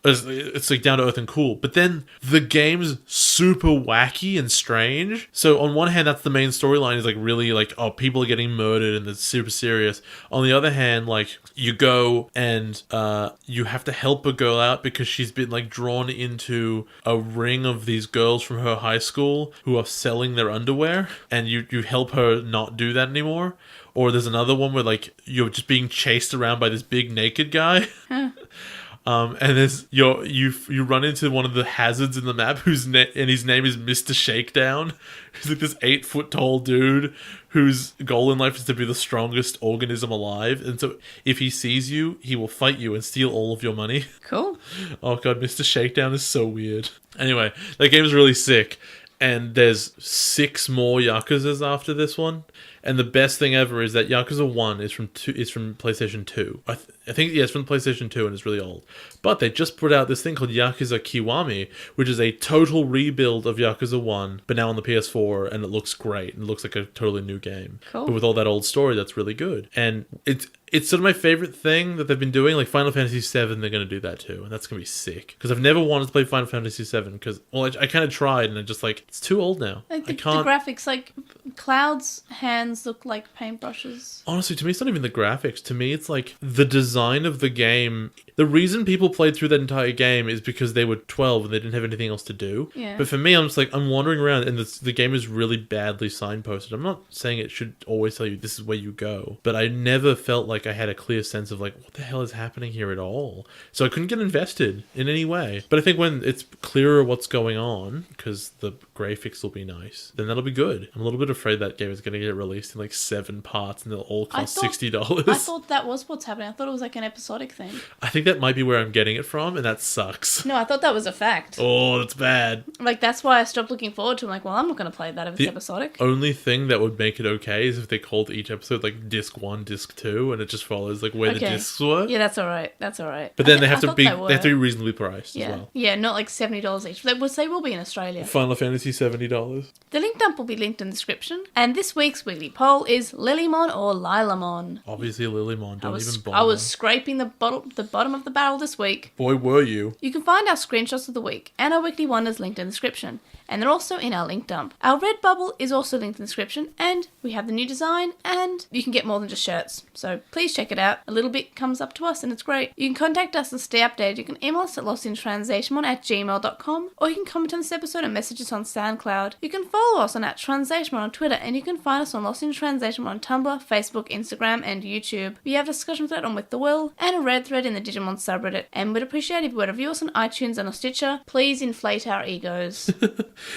It's like down to earth and cool. But then the game's super wacky and strange. So on one hand, that's the main storyline, is like really like, oh, people are getting murdered and it's super serious. On the other hand, like you go and you have to help a girl out because she's been like drawn into a ring of these girls from her high school who are selling their underwear, and you help her not do that anymore. Or there's another one where like you're just being chased around by this big naked guy. And there's you run into one of the hazards in the map and his name is Mr. Shakedown. He's like this 8-foot tall dude whose goal in life is to be the strongest organism alive. And so if he sees you, he will fight you and steal all of your money. Cool. Oh god, Mr. Shakedown is so weird. Anyway, that game is really sick. And there's 6 more Yakuzas after this one. And the best thing ever is that Yakuza 1 is from PlayStation 2. I think, yeah, it's from PlayStation 2 and it's really old. But they just put out this thing called Yakuza Kiwami, which is a total rebuild of Yakuza 1, but now on the PS4, and it looks great. It looks like a totally new game. Cool. But with all that old story, that's really good. And it's sort of my favorite thing that they've been doing. Like Final Fantasy VII, they're going to do that too. And that's going to be sick. Because I've never wanted to play Final Fantasy VII because, well, I kind of tried and I just like, it's too old now. Like the I can't... graphics, like Cloud's hands look like paintbrushes. Honestly, to me, it's not even the graphics. To me, it's like the design of the game. The reason people played through that entire game is because they were 12 and they didn't have anything else to do. Yeah. But for me, I'm just like, I'm wandering around and the game is really badly signposted. I'm not saying it should always tell you this is where you go, but I never felt like I had a clear sense of like, what the hell is happening here at all? So I couldn't get invested in any way. But I think when it's clearer what's going on, because the graphics will be nice, then that'll be good. I'm a little bit afraid that game is going to get released in like 7 parts and they'll all cost $60. I thought that was what's happening. I thought it was like an episodic thing. I think that might be where I'm getting it from, and that sucks. No, I thought that was a fact. Oh, that's bad. Like, that's why I stopped looking forward to it. I'm like, well, I'm not going to play that if it's episodic. Only thing that would make it okay is if they called each episode like disc 1, disc 2, and it just follows like where the discs were. Yeah, that's alright. That's alright. But then they have to be reasonably priced as well. Yeah, not like $70 each. They will be in Australia. Final Fantasy $70. The link dump will be linked in the description. And this week's weekly poll is Lilymon or Lilamon. Obviously Lilymon. I was scraping the bottom of the barrel this week. Boy, were you. You can find our screenshots of the week and our weekly wonders linked in the description. And they're also in our link dump. Our Redbubble is also linked in the description, and we have the new design, and you can get more than just shirts. So please check it out. A little bit comes up to us, and it's great. You can contact us and stay updated. You can email us at LostinTranslationmon@gmail.com, or you can comment on this episode and message us on SoundCloud. You can follow us on @TranslationMon on Twitter, and you can find us on LostinTranslationmon on Tumblr, Facebook, Instagram, and YouTube. We have a discussion thread on With the Will, and a red thread in the Digimon subreddit. And we'd appreciate if you would review us on iTunes and on Stitcher. Please inflate our egos.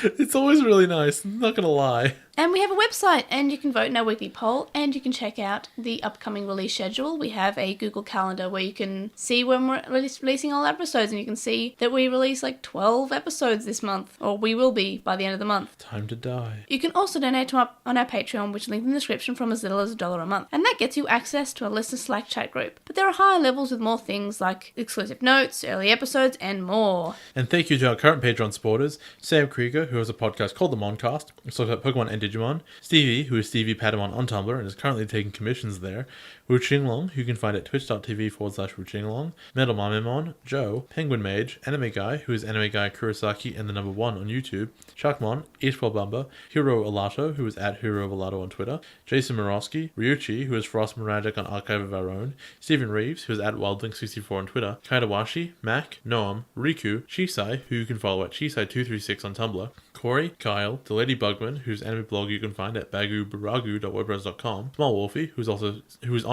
It's always really nice, I'm not gonna lie. And we have a website, and you can vote in our weekly poll, and you can check out the upcoming release schedule. We have a Google Calendar where you can see when we're releasing all episodes, and you can see that we release like 12 episodes this month, or we will be by the end of the month. Time to die. You can also donate on our Patreon, which is linked in the description, from as little as $1 a month. And that gets you access to a listener Slack chat group. But there are higher levels with more things like exclusive notes, early episodes, and more. And thank you to our current Patreon supporters, Sam Krieger, who has a podcast called The Moncast, which talks about Pokemon and Digimon, Stevie, who is Stevie Patamon on Tumblr and is currently taking commissions there, Wu Qinglong, who you can find at twitch.tv/Wu Qinglong, Metal Mamemon, Joe, Penguin Mage, Anime Guy, who is Anime Guy Kurosaki and the number 1 on YouTube, Sharkmon, Ishbal Bumba, Hiro Alato, who is at Hiro Alato on Twitter, Jason Morosky, Ryuchi, who is Frost Morandic on Archive of Our Own, Stephen Reeves, who is at Wildlink64 on Twitter, Kaidawashi, Mac, Noam, Riku, Shisai, who you can follow at Shisai236 on Tumblr, Corey, Kyle, the Lady Bugman, whose anime blog you can find at bagubaragu.wordpress.com, Small Wolfie, who is on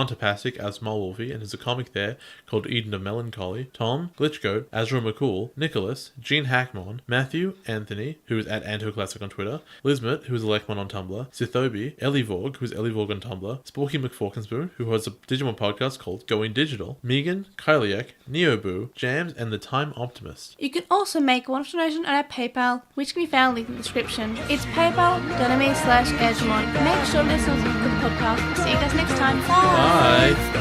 Tapastic as Small Wolfie and has a comic there called Eden of Melancholy, Tom, Glitchgoat, Azra McCool, Nicholas, Gene Hackmon, Matthew, Anthony, who is at AntoClassic on Twitter, Lizmet, who is Lekmon on Tumblr, Sithobi, Ellie Vorg, who is Ellie Vorg on Tumblr, Sporky McForkinspoon, who has a Digimon podcast called Going Digital, Megan, Kyliak, Neoboo, Jams, and The Time Optimist. You can also make a one-off donation on our PayPal, which can be found linked in the description. It's paypal.me/edgemon. Make sure to listen to the podcast. See you guys next time. Bye! Bye!